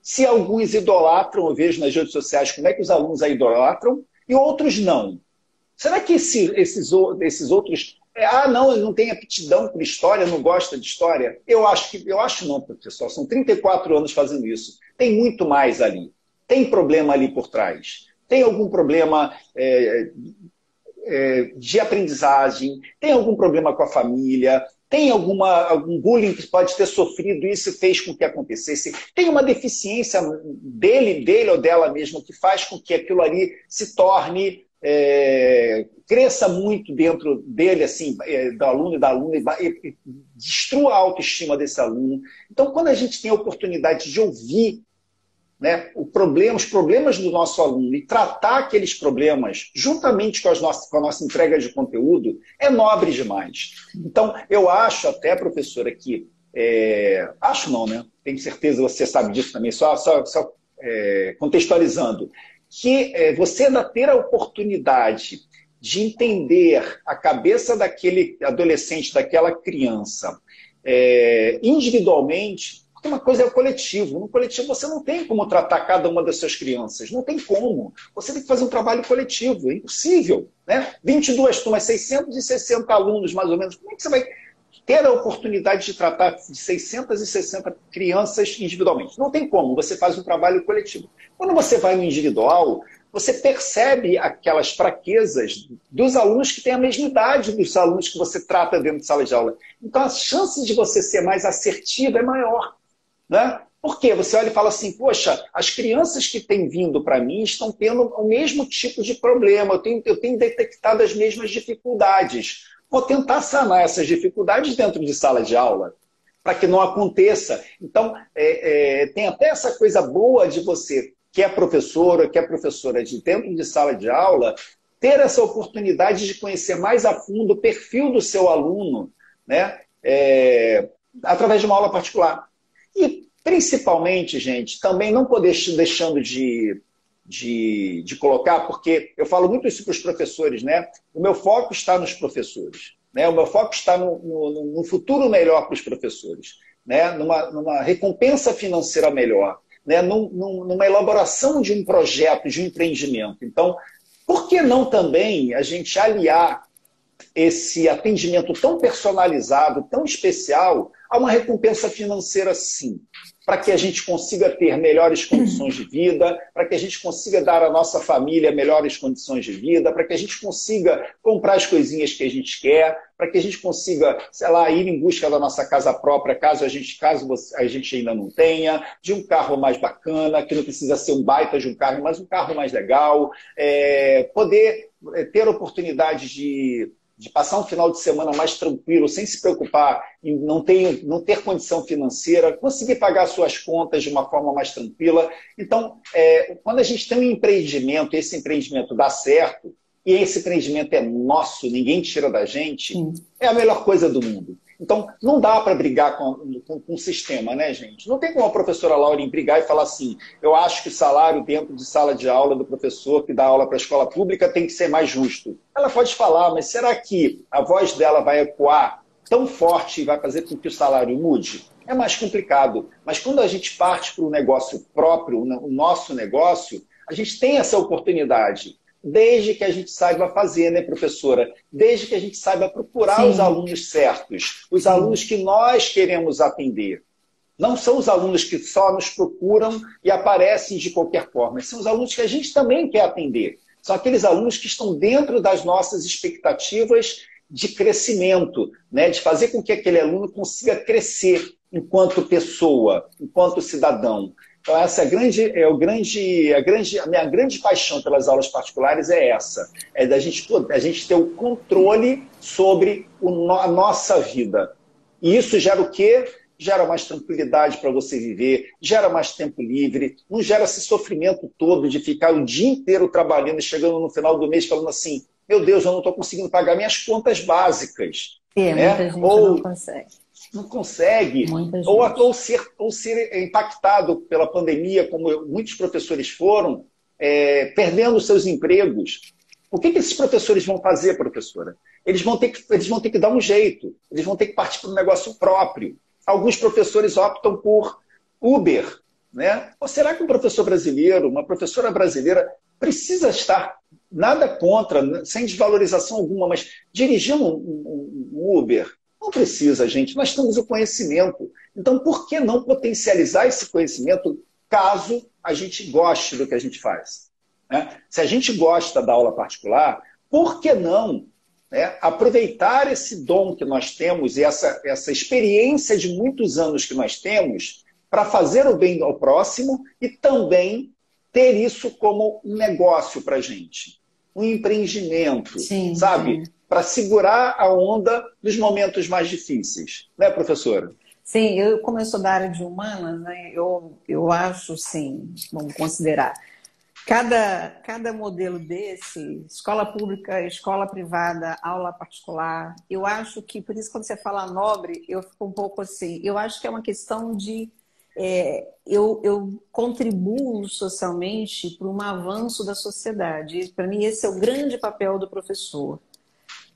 Se alguns idolatram, eu vejo nas redes sociais como é que os alunos a idolatram, e outros não. Será que esses outros... não, ele não tem aptidão por história, não gosta de história? Eu acho não, professor. São 34 anos fazendo isso. Tem muito mais ali. Tem problema ali por trás. tem algum problema de aprendizagem, tem algum problema com a família, tem algum bullying que pode ter sofrido e isso fez com que acontecesse, tem uma deficiência dele ou dela mesmo que faz com que aquilo ali se torne, cresça muito dentro dele, assim, do aluno e da aluna, e destrua a autoestima desse aluno. Então, quando a gente tem a oportunidade de ouvir, né, os problemas do nosso aluno e tratar aqueles problemas juntamente com a nossa entrega de conteúdo, é nobre demais. Então, eu acho até, professora, que... acho não, né? Tenho certeza, você sabe disso também, só contextualizando, que você ainda ter a oportunidade de entender a cabeça daquele adolescente, daquela criança, individualmente. Porque uma coisa é o coletivo. No coletivo você não tem como tratar cada uma das suas crianças. Não tem como. Você tem que fazer um trabalho coletivo. É impossível. Né? 22 turmas, 660 alunos, mais ou menos. Como é que você vai ter a oportunidade de tratar de 660 crianças individualmente? Não tem como. Você faz um trabalho coletivo. Quando você vai no individual, você percebe aquelas fraquezas dos alunos que têm a mesma idade dos alunos que você trata dentro de sala de aula. Então, a chance de você ser mais assertivo é maior. Né? Por quê? Você olha e fala assim, poxa, as crianças que têm vindo para mim estão tendo o mesmo tipo de problema, eu tenho detectado as mesmas dificuldades. Vou tentar sanar essas dificuldades dentro de sala de aula, para que não aconteça. Então, tem até essa coisa boa de você, que é professora de dentro de sala de aula, ter essa oportunidade de conhecer mais a fundo o perfil do seu aluno, né? Através de uma aula particular. E, principalmente, gente, também não poder deixando de colocar, porque eu falo muito isso para os professores, né? O meu foco está nos professores, né? O meu foco está no futuro melhor para os professores, né? Numa recompensa financeira melhor, né? Numa elaboração de um projeto, de um empreendimento. Então, por que não também a gente aliar esse atendimento tão personalizado, tão especial, a uma recompensa financeira, sim, para que a gente consiga ter melhores condições de vida, para que a gente consiga dar à nossa família melhores condições de vida, para que a gente consiga comprar as coisinhas que a gente quer, para que a gente consiga, sei lá, ir em busca da nossa casa própria, caso a gente ainda não tenha, de um carro mais bacana, que não precisa ser um baita de um carro, mas um carro mais legal, poder ter a oportunidade de passar um final de semana mais tranquilo, sem se preocupar em não ter condição financeira, conseguir pagar suas contas de uma forma mais tranquila. Então, quando a gente tem um empreendimento, esse empreendimento dá certo, e esse empreendimento é nosso, ninguém tira da gente, é a melhor coisa do mundo. Então, não dá para brigar com o sistema, né, gente? Não tem como a professora Lauren brigar e falar assim, eu acho que o salário dentro de sala de aula do professor que dá aula para a escola pública tem que ser mais justo. Ela pode falar, mas será que a voz dela vai ecoar tão forte e vai fazer com que o salário mude? É mais complicado. Mas quando a gente parte para um negócio próprio, o nosso negócio, a gente tem essa oportunidade. Desde que a gente saiba fazer, né, professora? Desde que a gente saiba procurar os alunos certos, os alunos que nós queremos atender. Não são os alunos que só nos procuram e aparecem de qualquer forma. São os alunos que a gente também quer atender. São aqueles alunos que estão dentro das nossas expectativas de crescimento, né? De fazer com que aquele aluno consiga crescer enquanto pessoa, enquanto cidadão. Então, essa a minha grande paixão pelas aulas particulares é essa. É da gente ter o controle sobre a nossa vida. E isso gera o quê? Gera mais tranquilidade para você viver, gera mais tempo livre, não gera esse sofrimento todo de ficar o dia inteiro trabalhando e chegando no final do mês falando assim, meu Deus, eu não estou conseguindo pagar minhas contas básicas. Né? Muita gente não consegue. Não consegue, ou ser impactado pela pandemia, como muitos professores foram, perdendo seus empregos. O que esses professores vão fazer, professora? Eles vão ter que dar um jeito, eles vão ter que partir para um negócio próprio. Alguns professores optam por Uber. Né? Ou será que um professor brasileiro, uma professora brasileira, precisa estar, nada contra, sem desvalorização alguma, mas dirigindo um Uber? Não precisa, gente. Nós temos o conhecimento. Então, por que não potencializar esse conhecimento caso a gente goste do que a gente faz? né? Se a gente gosta da aula particular, por que não, né, aproveitar esse dom que nós temos e essa experiência de muitos anos que nós temos para fazer o bem ao próximo e também ter isso como um negócio para a gente, um empreendimento, Sim, sabe? sim. Para segurar a onda nos momentos mais difíceis. Né, professora? Sim, como eu sou da área de humanas, né, eu acho, sim, vamos considerar, cada modelo desse, escola pública, escola privada, aula particular, eu acho que, por isso quando você fala nobre, eu fico um pouco assim, eu acho que é uma questão de, eu contribuo socialmente para um avanço da sociedade. Para mim, esse é o grande papel do professor.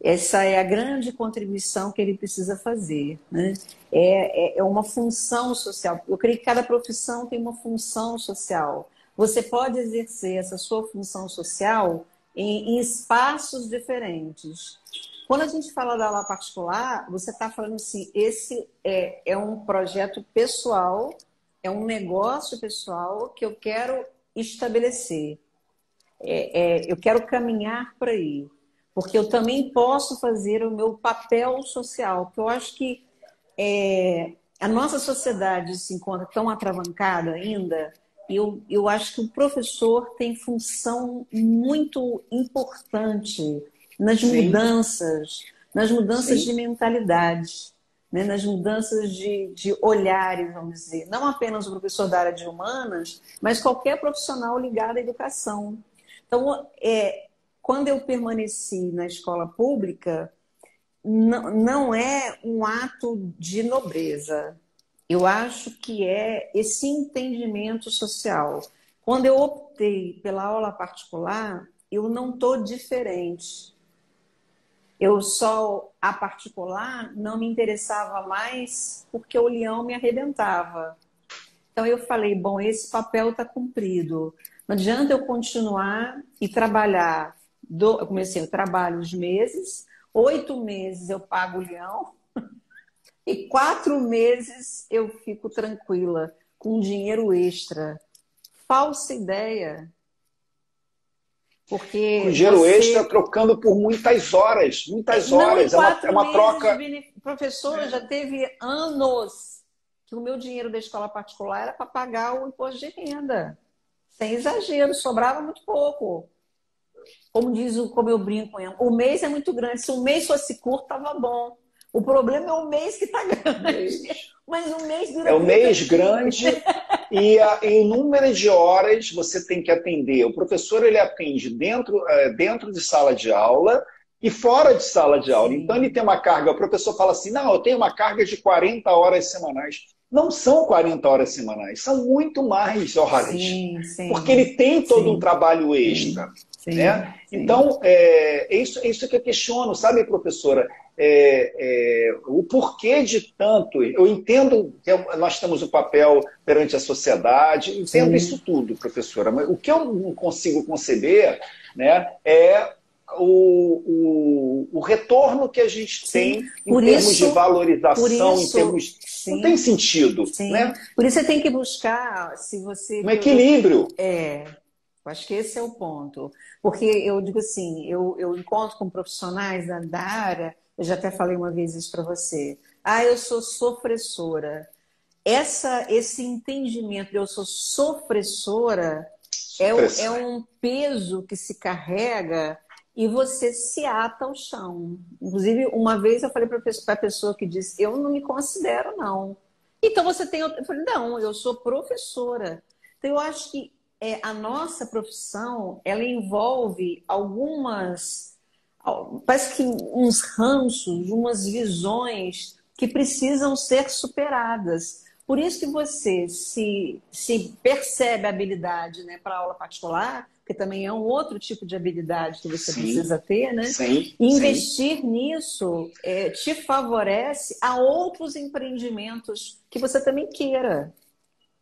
Essa é a grande contribuição que ele precisa fazer, né? É uma função social. Eu creio que cada profissão tem uma função social. Você pode exercer essa sua função social em espaços diferentes. Quando a gente fala da aula particular, você está falando assim, esse é um projeto pessoal, é um negócio pessoal que eu quero estabelecer. Eu quero caminhar para aí. Porque eu também posso fazer o meu papel social. Porque eu acho que a nossa sociedade se encontra tão atravancada ainda. Eu acho que o professor tem função muito importante Sim. nas mudanças Sim. de mentalidade, né? Nas mudanças de olhares, vamos dizer. Não apenas o professor da área de humanas, mas qualquer profissional ligado à educação. Então, quando eu permaneci na escola pública, não é um ato de nobreza. Eu acho que é esse entendimento social. Quando eu optei pela aula particular, eu não estou diferente. A particular não me interessava mais porque o leão me arrebentava. Então eu falei, bom, esse papel está cumprido. Não adianta eu continuar e trabalhar. Eu comecei, eu trabalho os meses, 8 meses eu pago o leão e 4 meses eu fico tranquila, com dinheiro extra. Falsa ideia. Com Porque dinheiro extra trocando por muitas horas. Muitas Não, em horas. É 4 uma meses troca. de professora, já teve anos que o meu dinheiro da escola particular era para pagar o imposto de renda. Sem exagero, sobrava muito pouco. Como eu brinco, o mês é muito grande. Se o mês fosse curto, estava bom. O problema é o mês que está grande. Mas o mês dura É o 30 mês dias. grande e o número de horas você tem que atender. O professor ele atende dentro de sala de aula e fora de sala de aula. Sim. Então ele tem uma carga, o professor fala assim, não, eu tenho uma carga de 40 horas semanais. Não são 40 horas semanais, são muito mais horas. Sim. Porque ele tem todo um Sim. trabalho extra. Sim. Né? Então, isso que eu questiono, sabe, professora? O porquê de tanto. Eu entendo que nós temos um papel perante a sociedade, entendo isso tudo, professora, mas o que eu não consigo conceber, né, é o retorno que a gente tem em termos de valorização, em termos. Não tem sentido. Né? Por isso você tem que buscar, se você. Um equilíbrio. Eu acho que esse é o ponto. Porque eu digo assim, eu encontro com profissionais da área, eu já até falei uma vez isso para você. Eu sou sofressora. Esse entendimento de eu sou sofressora é um peso que se carrega e você se ata ao chão. Inclusive, uma vez eu falei para a pessoa que disse, eu não me considero, não. Então você tem... Eu falei, não, eu sou professora. Então eu acho que a nossa profissão, ela envolve parece que uns ranços, umas visões que precisam ser superadas. Por isso que você se percebe a habilidade, né, para aula particular, que também é um outro tipo de habilidade que você precisa ter, né? Sim, investir nisso te favorece a outros empreendimentos que você também queira.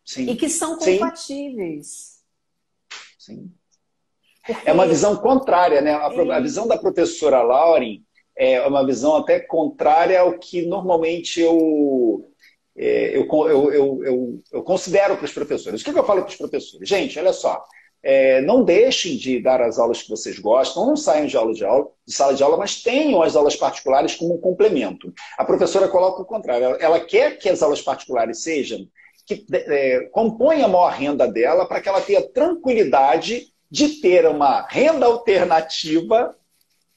Sim. E que são compatíveis. Sim. É uma visão contrária, né? A visão da professora Lauren é uma visão até contrária ao que normalmente eu considero para os professores. O que eu falo para os professores? Gente, olha só, não deixem de dar as aulas que vocês gostam, não saiam de sala de aula, mas tenham as aulas particulares como um complemento. A professora coloca o contrário, ela quer que as aulas particulares sejam, que compõem a maior renda dela, para que ela tenha tranquilidade de ter uma renda alternativa,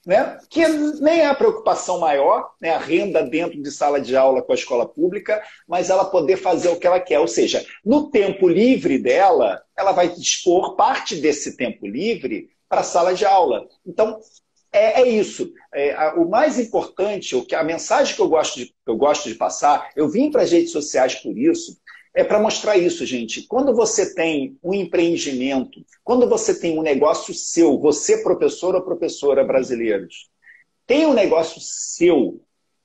né, que nem é a preocupação maior, né, a renda dentro de sala de aula com a escola pública, mas ela poder fazer o que ela quer. Ou seja, no tempo livre dela, ela vai dispor parte desse tempo livre para a sala de aula. Então, é isso. O mais importante, a mensagem que eu gosto de passar, eu vim para as redes sociais por isso, é para mostrar isso, gente. Quando você tem um empreendimento, quando você tem um negócio seu, você, professor ou professora brasileiros, tem um negócio seu,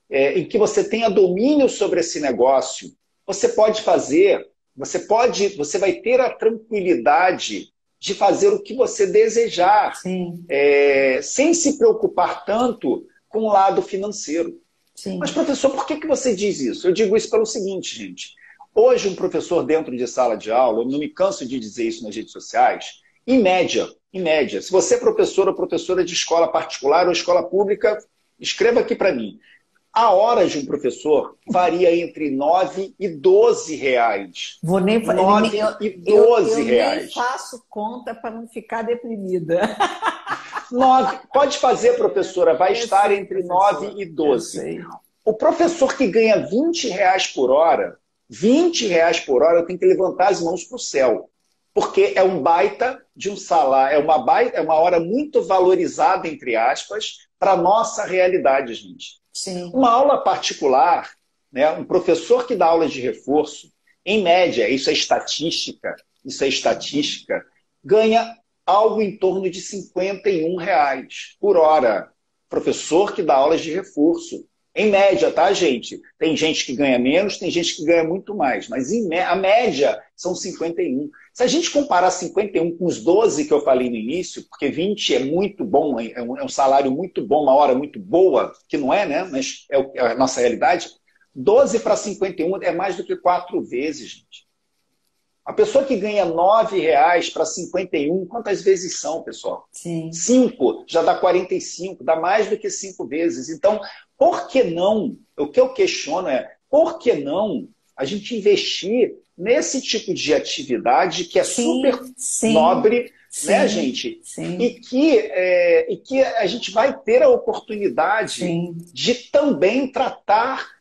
em que você tenha domínio sobre esse negócio, você pode fazer, você vai ter a tranquilidade de fazer o que você desejar, sem se preocupar tanto com o lado financeiro. Sim. Mas, professor, por que você diz isso? Eu digo isso pelo seguinte, gente. Hoje, um professor dentro de sala de aula, eu não me canso de dizer isso nas redes sociais, em média, se você é professor ou professora de escola particular ou escola pública, escreva aqui para mim. A hora de um professor varia entre 9 e 12 reais. Vou nem 9 e 12 reais. Eu nem faço conta para não ficar deprimida. Pode fazer, professora, vai estar entre 9 e 12. O professor que ganha 20 reais por hora, 20 reais por hora, tem que levantar as mãos para o céu. Porque é um baita de um salário, é uma hora muito valorizada, entre aspas, para a nossa realidade, gente. Sim. Uma aula particular, né, um professor que dá aula de reforço, em média, isso é estatística, ganha algo em torno de 51 reais por hora. Professor que dá aulas de reforço. Em média, tá, gente? Tem gente que ganha menos, tem gente que ganha muito mais. Mas a média são 51. Se a gente comparar 51 com os 12 que eu falei no início, porque 20 é muito bom, é um salário muito bom, uma hora muito boa, que não é, né? Mas é a nossa realidade. 12 para 51 é mais do que 4 vezes, gente. A pessoa que ganha 9 reais para 51, quantas vezes são, pessoal? Sim. 5, já dá 45, dá mais do que 5 vezes. Então, por que não? O que eu questiono é, por que não a gente investir nesse tipo de atividade que é super nobre, né, gente? Sim. E que a gente vai ter a oportunidade de também tratar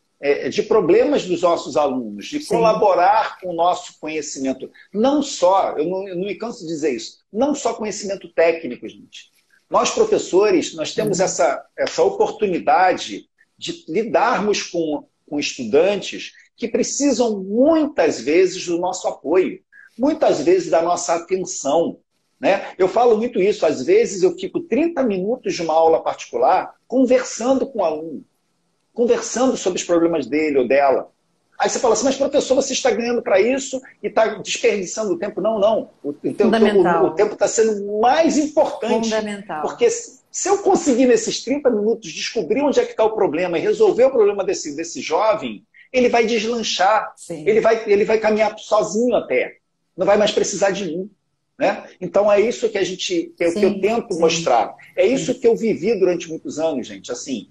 de problemas dos nossos alunos, de colaborar com o nosso conhecimento. Não só, eu não me canso de dizer isso, não só conhecimento técnico, gente. Nós, professores, nós temos essa oportunidade de lidarmos com estudantes que precisam muitas vezes do nosso apoio, muitas vezes da nossa atenção, né? Eu falo muito isso, às vezes eu fico 30 minutos de uma aula particular conversando com o aluno, conversando sobre os problemas dele ou dela. Aí você fala assim, mas professor, você está ganhando para isso e está desperdiçando o tempo. Não. O tempo está sendo mais importante. Fundamental. Porque se eu conseguir nesses 30 minutos descobrir onde é que está o problema e resolver o problema desse jovem, ele vai deslanchar, ele vai caminhar sozinho até. Não vai mais precisar de mim. Né? Então é isso que que eu tento mostrar. É isso que eu vivi durante muitos anos, gente. Assim,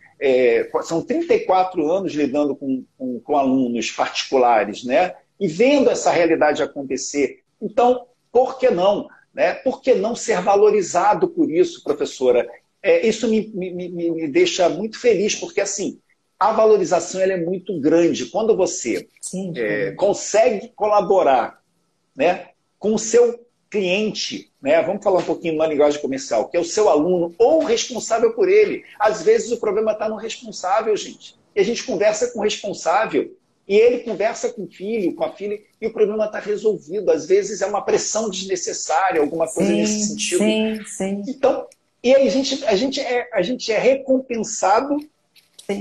são 34 anos lidando com alunos particulares, né? E vendo essa realidade acontecer. Então, por que não? Né? Por que não ser valorizado por isso, professora? Isso me deixa muito feliz, porque assim, a valorização ela é muito grande. Quando você consegue colaborar, né, com o seu cliente, né? Vamos falar um pouquinho numa linguagem comercial, que é o seu aluno ou o responsável por ele. Às vezes o problema está no responsável, gente. E a gente conversa com o responsável, e ele conversa com o filho, com a filha, e o problema está resolvido. Às vezes é uma pressão desnecessária, alguma coisa nesse sentido. Então, e aí a gente é recompensado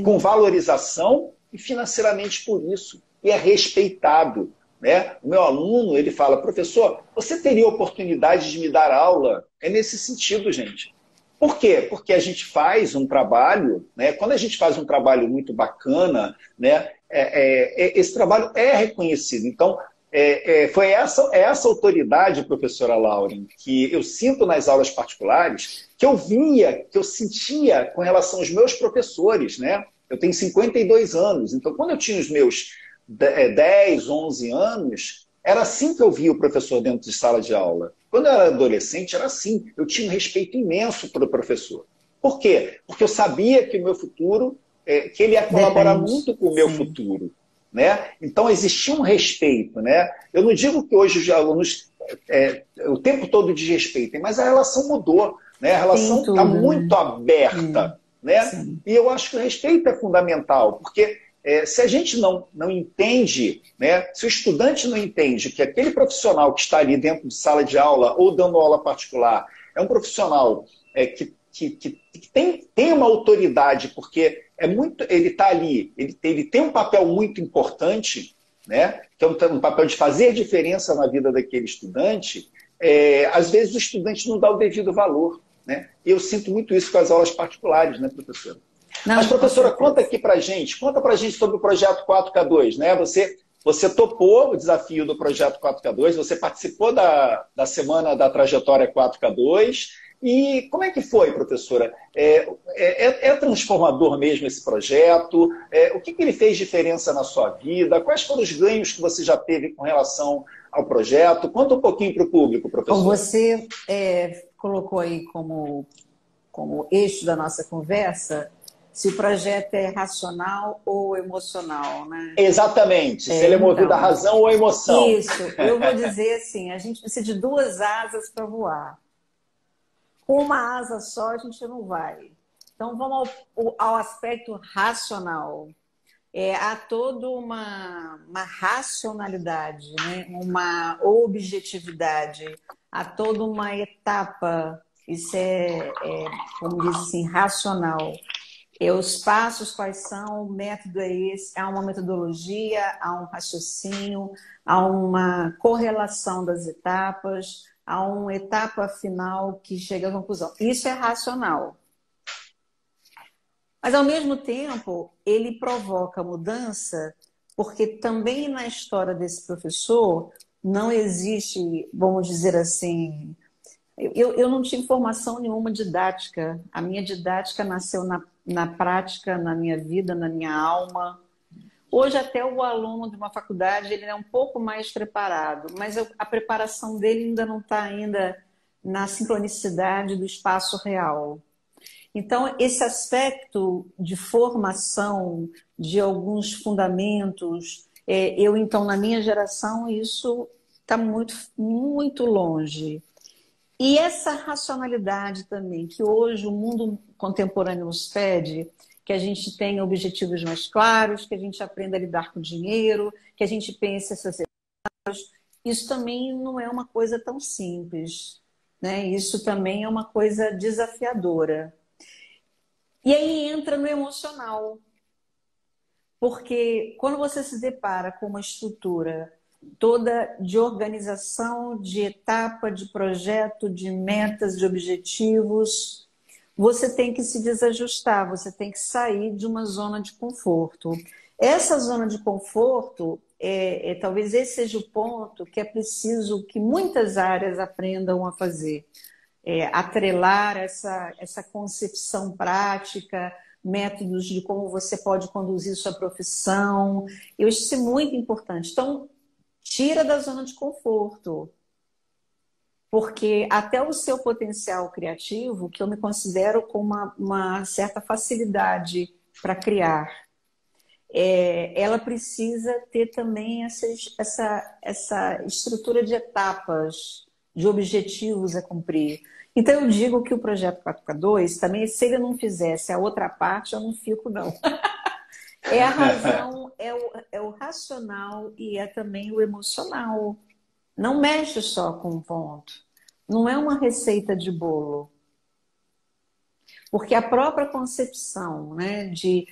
com valorização e financeiramente por isso. E é respeitado. Né? O meu aluno, ele fala, professor, você teria oportunidade de me dar aula? É nesse sentido, gente. Por quê? Porque a gente faz um trabalho, né? Quando a gente faz um trabalho muito bacana, né? Esse trabalho é reconhecido. Então, foi essa autoridade, professora Lauren, que eu sinto nas aulas particulares, que eu via, que eu sentia com relação aos meus professores, né? Eu tenho 52 anos, então quando eu tinha os meus 10, 11 anos, era assim que eu via o professor dentro de sala de aula. Quando eu era adolescente, era assim. Eu tinha um respeito imenso pelo professor. Por quê? Porque eu sabia que o meu futuro, que ele ia colaborar muito com o meu futuro. Né? Então existia um respeito. Né? Eu não digo que hoje os alunos o tempo todo desrespeitem, mas a relação mudou. Né? A relação está muito aberta. Né? E eu acho que o respeito é fundamental, porque se a gente não entende, né? Se o estudante não entende que aquele profissional que está ali dentro de sala de aula ou dando aula particular é um profissional que tem uma autoridade, porque ele está ali, ele tem um papel muito importante, né? Que é um papel de fazer diferença na vida daquele estudante, às vezes o estudante não dá o devido valor. Né? E eu sinto muito isso com as aulas particulares, né, professora? Não, mas, professora, conta aqui pra gente sobre o projeto 4K2, né? Você topou o desafio do projeto 4K2, você participou da semana da trajetória 4K2, e como é que foi, professora? É transformador mesmo esse projeto? O que ele fez diferença na sua vida? Quais foram os ganhos que você já teve com relação ao projeto? Conta um pouquinho para o público, professora. Bom, você colocou aí como eixo da nossa conversa se o projeto é racional ou emocional, né? Exatamente, se ele é movido à razão ou à emoção. Isso, eu vou dizer assim, a gente precisa de 2 asas para voar. Com uma asa só a gente não vai. Então vamos ao aspecto racional. Há toda uma racionalidade, né? Uma objetividade, há toda uma etapa, isso como diz assim, racional. Os passos quais são, o método é esse, há uma metodologia, há um raciocínio, há uma correlação das etapas, há uma etapa final que chega à conclusão. Isso é racional. Mas, ao mesmo tempo, ele provoca mudança, porque também na história desse professor não existe, vamos dizer assim... Eu não tive formação nenhuma didática. A minha didática nasceu na prática, na minha vida, na minha alma. Hoje, até o aluno de uma faculdade ele é um pouco mais preparado, mas a preparação dele ainda não está na sincronicidade do espaço real. Então, esse aspecto de formação, de alguns fundamentos, então, na minha geração, isso está muito, muito longe. E essa racionalidade também, que hoje o mundo contemporâneo nos pede, que a gente tenha objetivos mais claros, que a gente aprenda a lidar com o dinheiro, que a gente pense essas etapas, isso também não é uma coisa tão simples, né? Isso também é uma coisa desafiadora. E aí entra no emocional, porque quando você se depara com uma estrutura toda de organização, de etapa, de projeto, de metas, de objetivos, você tem que se desajustar, você tem que sair de uma zona de conforto. Essa zona de conforto, talvez esse seja o ponto que é preciso que muitas áreas aprendam a fazer. Atrelar essa concepção prática, métodos de como você pode conduzir sua profissão. Eu acho isso muito importante. Então, tira da zona de conforto, porque até o seu potencial criativo, que eu me considero com uma certa facilidade para criar, ela precisa ter também essa estrutura de etapas, de objetivos a cumprir. Então eu digo que o projeto 4K2 também, se ele não fizesse a outra parte, eu não fico, não. É a razão, é o racional e é também o emocional. Não mexe só com um ponto. Não é uma receita de bolo. Porque a própria concepção, né, de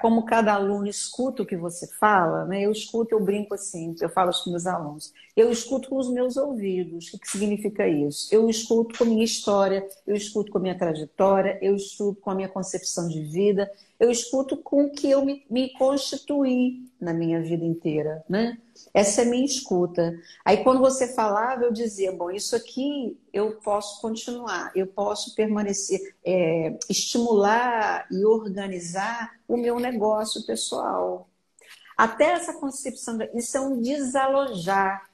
como cada aluno escuta o que você fala, né, eu brinco assim, eu falo com meus alunos, eu escuto com os meus ouvidos. O que significa isso? Eu escuto com a minha história, eu escuto com a minha trajetória, eu escuto com a minha concepção de vida, eu escuto com o que eu me constituí na minha vida inteira, né? Essa é a minha escuta. Aí quando você falava, eu dizia, bom, isso aqui eu posso continuar, eu posso permanecer, estimular e organizar o meu negócio pessoal. Até essa concepção, isso é um desalojar.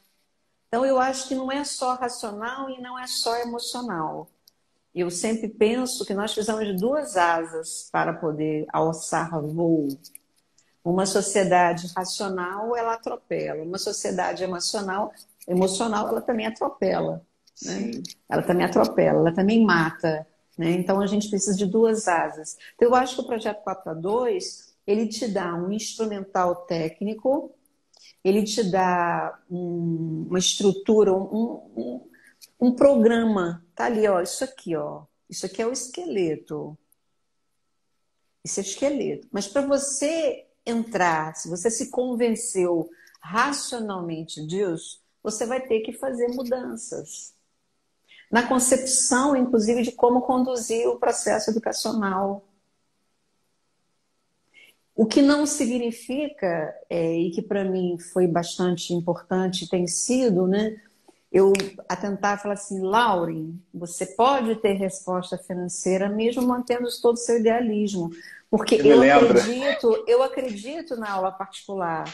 Então eu acho que não é só racional e não é só emocional. Eu sempre penso que nós precisamos de duas asas para poder alçar voo. Uma sociedade racional, ela atropela. Uma sociedade emocional, ela também atropela. Né? Ela também atropela, ela também mata. Né? Então, a gente precisa de duas asas. Então, eu acho que o Projeto 4x2, ele te dá um instrumental técnico, ele te dá uma estrutura, um programa. Tá ali, ó, isso aqui, ó. Isso aqui é o esqueleto. Isso é esqueleto. Mas para você entrar, se você se convenceu racionalmente disso, você vai ter que fazer mudanças. Na concepção, inclusive, de como conduzir o processo educacional. O que não significa, e que para mim foi bastante importante, tem sido, né? Eu atentar falar assim, Lauren, você pode ter resposta financeira mesmo mantendo todo o seu idealismo. Porque eu acredito na aula particular,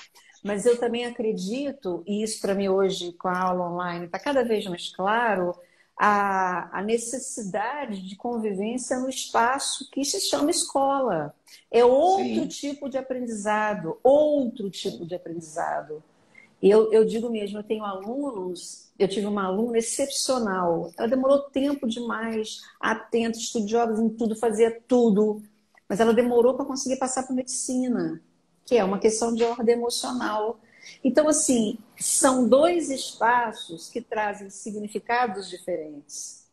mas eu também acredito, e isso para mim hoje com a aula online está cada vez mais claro, a necessidade de convivência no espaço que se chama escola. É outro tipo de aprendizado, outro tipo de aprendizado. E eu digo mesmo, eu tenho alunos, eu tive uma aluna excepcional, ela demorou tempo demais, atenta, estudiosa em tudo, fazia tudo, mas ela demorou para conseguir passar para medicina, que é uma questão de ordem emocional. Então, assim, são dois espaços que trazem significados diferentes.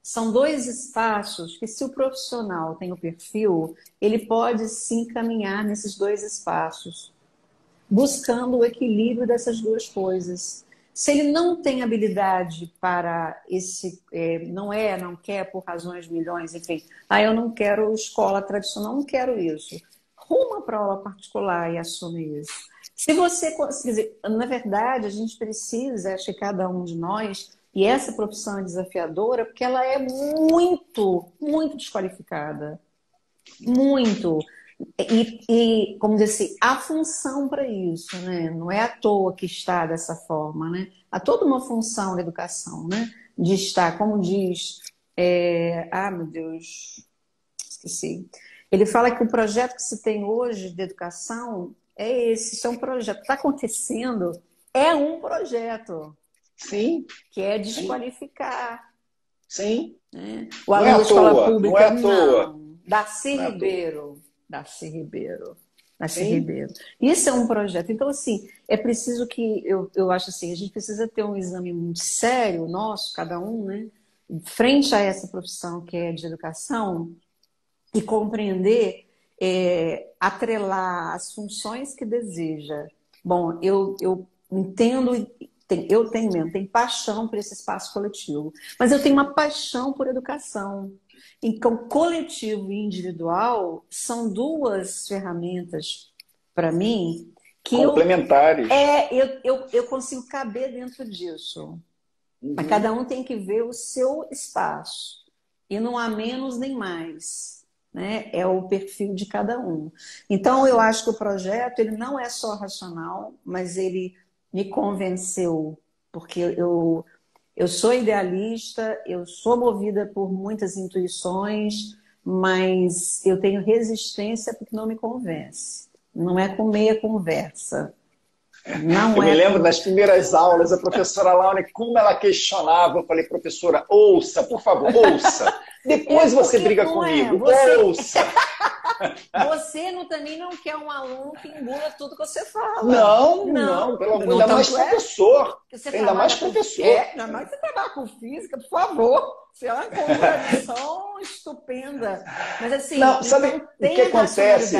São dois espaços que, se o profissional tem o perfil, ele pode sim caminhar nesses dois espaços, buscando o equilíbrio dessas duas coisas. Se ele não tem habilidade para não quer por razões milhões, enfim, eu não quero escola tradicional, não quero isso. Ruma para aula particular e assume isso. Se você, quer dizer, na verdade, a gente precisa, acho que cada um de nós, e essa profissão é desafiadora, porque ela é muito, muito desqualificada. Muito. E como dizer assim, há função para isso, né? Não é à toa que está dessa forma, né? Há toda uma função da educação, né? De estar, como diz, meu Deus, esqueci. Ele fala que o projeto que se tem hoje de educação é esse, isso é um projeto. Está acontecendo, é um projeto. Sim. Que é desqualificar. Sim. Né? O aluno da escola pública, não é à toa. Darcy Ribeiro. Darcy Ribeiro. Isso é um projeto. Então, assim, é preciso que, eu acho assim, a gente precisa ter um exame muito sério, nosso, cada um, né? Frente a essa profissão que é de educação, e compreender, atrelar as funções que deseja. Bom, eu entendo, eu tenho paixão por esse espaço coletivo, mas eu tenho uma paixão por educação. Então, coletivo e individual são duas ferramentas, para mim, que complementares. Eu consigo caber dentro disso. Uhum. Mas cada um tem que ver o seu espaço. E não há menos nem mais. Né? É o perfil de cada um. Então, eu acho que o projeto ele não é só racional, mas ele me convenceu, porque eu sou idealista, eu sou movida por muitas intuições, mas eu tenho resistência porque não me convence. Não é com meia conversa. Eu me lembro das primeiras aulas, a professora Laura, como ela questionava, eu falei, professora, ouça, por favor, ouça. Depois você briga comigo, ouça. Você também não quer um aluno que engula tudo que você fala. Não, pelo amor, ainda mais professor. Ainda mais professor. Ainda mais você trabalha com física, por favor. Você é uma contradição estupenda. Mas assim, sabe o que acontece?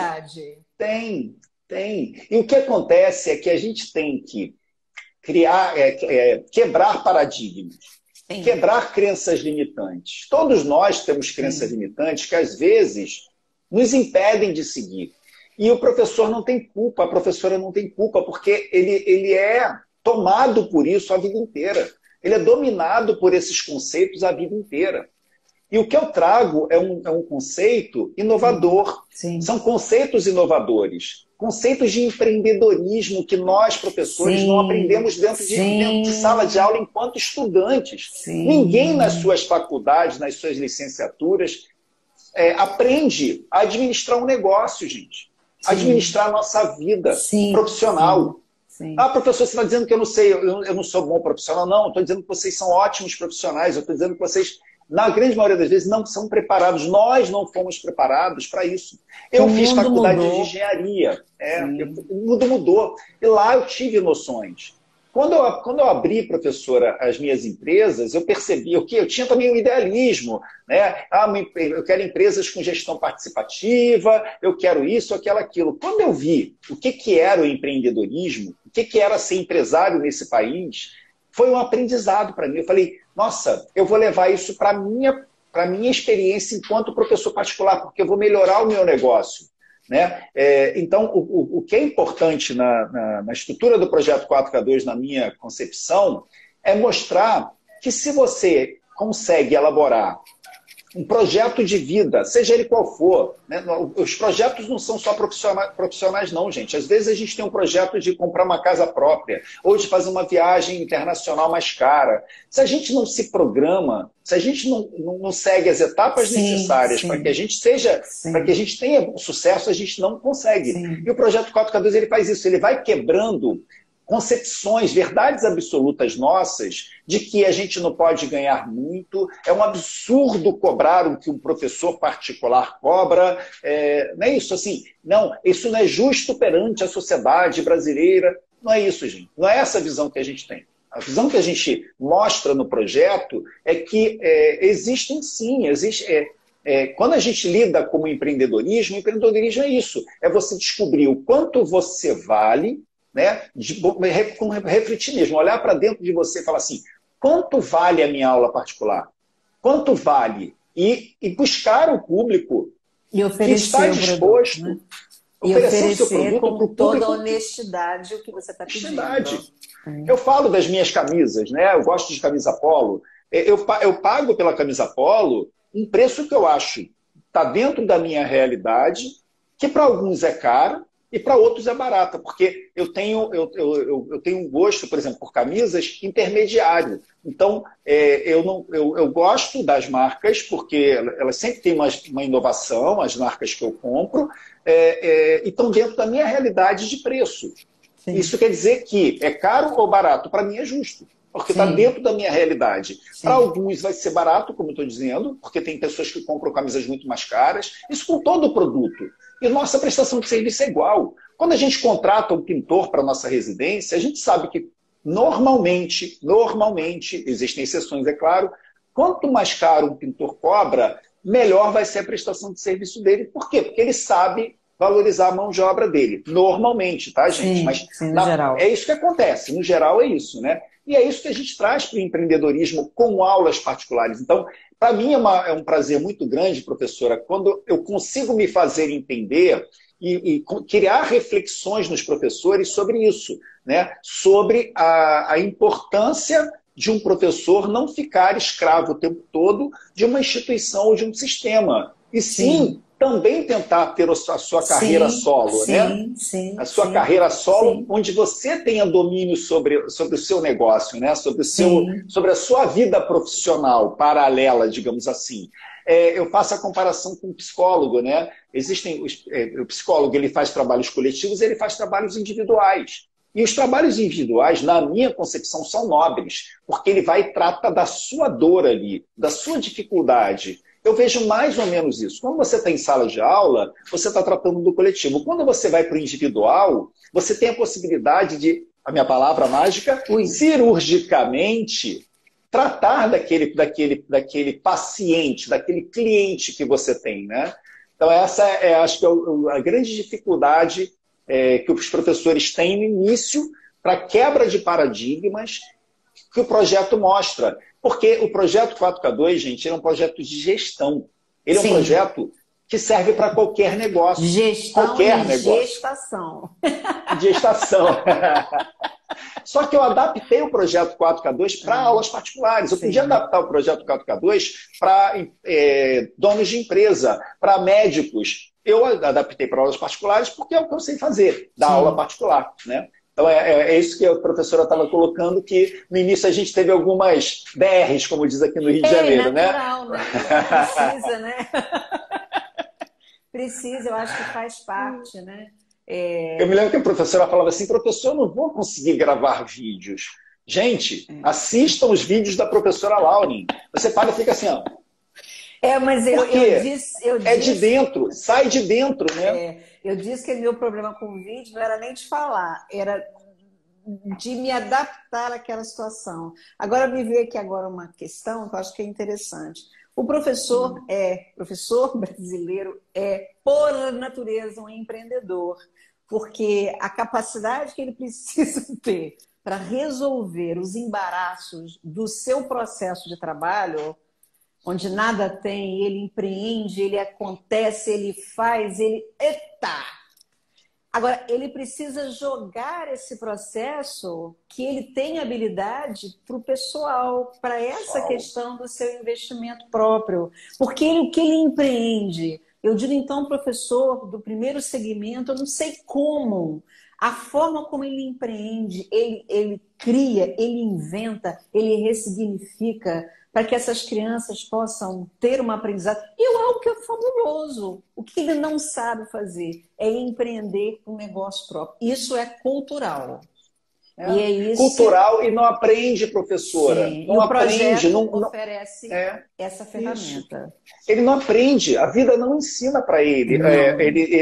Tem. E o que acontece é que a gente tem que criar, quebrar paradigmas, quebrar crenças limitantes. Todos nós temos crenças limitantes que às vezes nos impedem de seguir. E o professor não tem culpa, a professora não tem culpa, porque ele é tomado por isso a vida inteira. Ele é dominado por esses conceitos a vida inteira. E o que eu trago é um conceito inovador. Sim. São conceitos inovadores. Conceitos de empreendedorismo que nós, professores, Sim. não aprendemos dentro de sala de aula enquanto estudantes. Sim. Ninguém nas suas faculdades, nas suas licenciaturas, aprende a administrar um negócio, gente. Sim. Administrar a nossa vida profissional. Sim. Ah, professor, você está dizendo que eu não sei, eu não sou bom profissional. Não, eu estou dizendo que vocês são ótimos profissionais. Eu estou dizendo que vocês, na grande maioria das vezes, não são preparados. Nós não fomos preparados para isso. Eu fiz faculdade de engenharia. O mundo mudou. E lá eu tive noções. Quando eu abri, professora, as minhas empresas, eu percebi o que eu tinha também um idealismo, né? Eu quero empresas com gestão participativa, eu quero isso, aquilo. Quando eu vi o que era o empreendedorismo, o que era ser empresário nesse país, foi um aprendizado para mim. Eu falei, nossa, eu vou levar isso para a minha experiência enquanto professor particular, porque eu vou melhorar o meu negócio. Né? Então, o que é importante na estrutura do projeto 4K2, na minha concepção, é mostrar que se você consegue elaborar um projeto de vida, seja ele qual for, né? Os projetos não são só profissionais não, gente. Às vezes a gente tem um projeto de comprar uma casa própria, ou de fazer uma viagem internacional mais cara. Se a gente não se programa, se a gente não segue as etapas necessárias para que a gente para que a gente tenha sucesso, a gente não consegue. E o projeto 4K2 ele faz isso, ele vai quebrando concepções, verdades absolutas nossas de que a gente não pode ganhar muito, é um absurdo cobrar o que um professor particular cobra, não é isso assim, não, isso não é justo perante a sociedade brasileira, não é isso, gente, não é essa a visão que a gente tem. A visão que a gente mostra no projeto é que existem sim, quando a gente lida com o empreendedorismo é isso, é você descobrir o quanto você vale, né? Refletir mesmo, olhar para dentro de você e falar assim, quanto vale a minha aula particular? Quanto vale? E buscar o público e oferecer que está disposto, produto, né? oferecer o seu produto com toda a honestidade o que você está pedindo. Eu falo das minhas camisas, né? Eu gosto de camisa polo. Eu pago pela camisa polo um preço que eu acho está dentro da minha realidade, que para alguns é caro, e para outros é barata, porque eu tenho um gosto, por exemplo, por camisas intermediário. Então, eu gosto das marcas, porque elas sempre têm uma inovação, as marcas que eu compro, e estão dentro da minha realidade de preço. Sim. Isso quer dizer que é caro ou barato? Para mim é justo, porque está dentro da minha realidade. Para alguns vai ser barato, como eu estou dizendo, porque tem pessoas que compram camisas muito mais caras. Isso com todo o produto. E nossa prestação de serviço é igual. Quando a gente contrata um pintor para a nossa residência, a gente sabe que normalmente, existem exceções, é claro, quanto mais caro um pintor cobra, melhor vai ser a prestação de serviço dele. Por quê? Porque ele sabe valorizar a mão de obra dele. Normalmente, tá, gente? Sim, mas no geral. É isso que acontece. No geral é isso, né? E é isso que a gente traz para o empreendedorismo com aulas particulares. Então, para mim é um prazer muito grande, professora, quando eu consigo me fazer entender e criar reflexões nos professores sobre isso, né? Sobre a importância de um professor não ficar escravo o tempo todo de uma instituição ou de um sistema. E sim também tentar ter a sua carreira solo, né? A sua carreira solo, onde você tenha domínio sobre o seu negócio, né? Sobre a sua vida profissional paralela, digamos assim. Eu faço a comparação com o psicólogo, né? O psicólogo ele faz trabalhos coletivos, ele faz trabalhos individuais. E os trabalhos individuais, na minha concepção, são nobres, porque ele vai e trata da sua dor ali, da sua dificuldade. Eu vejo mais ou menos isso. Quando você está em sala de aula, você está tratando do coletivo. Quando você vai para o individual, você tem a possibilidade de, a minha palavra mágica, cirurgicamente tratar daquele paciente, daquele cliente que você tem, né? Então essa acho que a grande dificuldade que os professores têm no início para quebra de paradigmas que o projeto mostra. Porque o projeto 4K2, gente, ele é um projeto de gestão. Ele é um projeto que serve para qualquer negócio. Gestão qualquer e negócio. gestação. Gestação. Só que eu adaptei o projeto 4K2 para aulas particulares. Eu podia adaptar o projeto 4K2 para donos de empresa, para médicos. Eu adaptei para aulas particulares porque é o que eu sei fazer, dar aula particular, né? Então é isso que a professora estava colocando, que no início a gente teve algumas DRs, como diz aqui no Rio de Janeiro, natural, né? Precisa, né? Precisa, eu acho que faz parte, né? Eu me lembro que a professora falava assim, professor, eu não vou conseguir gravar vídeos. Gente, assistam os vídeos da professora Lauren. Você para e fica assim, ó. Mas eu disse... É de dentro, sai de dentro, né? Eu disse que meu problema com o vídeo não era nem de falar, era de me adaptar àquela situação. Agora, me veio aqui agora uma questão que eu acho que é interessante. O professor professor brasileiro por natureza, um empreendedor, porque a capacidade que ele precisa ter para resolver os embaraços do seu processo de trabalho, onde nada tem, ele empreende, ele acontece, ele faz, ele... Eita! Agora, ele precisa jogar esse processo que ele tem habilidade para o pessoal, para essa questão do seu investimento próprio. Porque o que ele empreende? Eu digo, então, professor do primeiro segmento, eu não sei como. A forma como ele empreende, ele cria, ele inventa, ele ressignifica para que essas crianças possam ter uma aprendizado. E algo que é fabuloso. O que ele não sabe fazer é empreender um negócio próprio. Isso é cultural. E é isso... Cultural e não aprende, professora. Sim. Não e o aprende. Não oferece essa ferramenta. Isso. Ele não aprende. A vida não ensina para ele.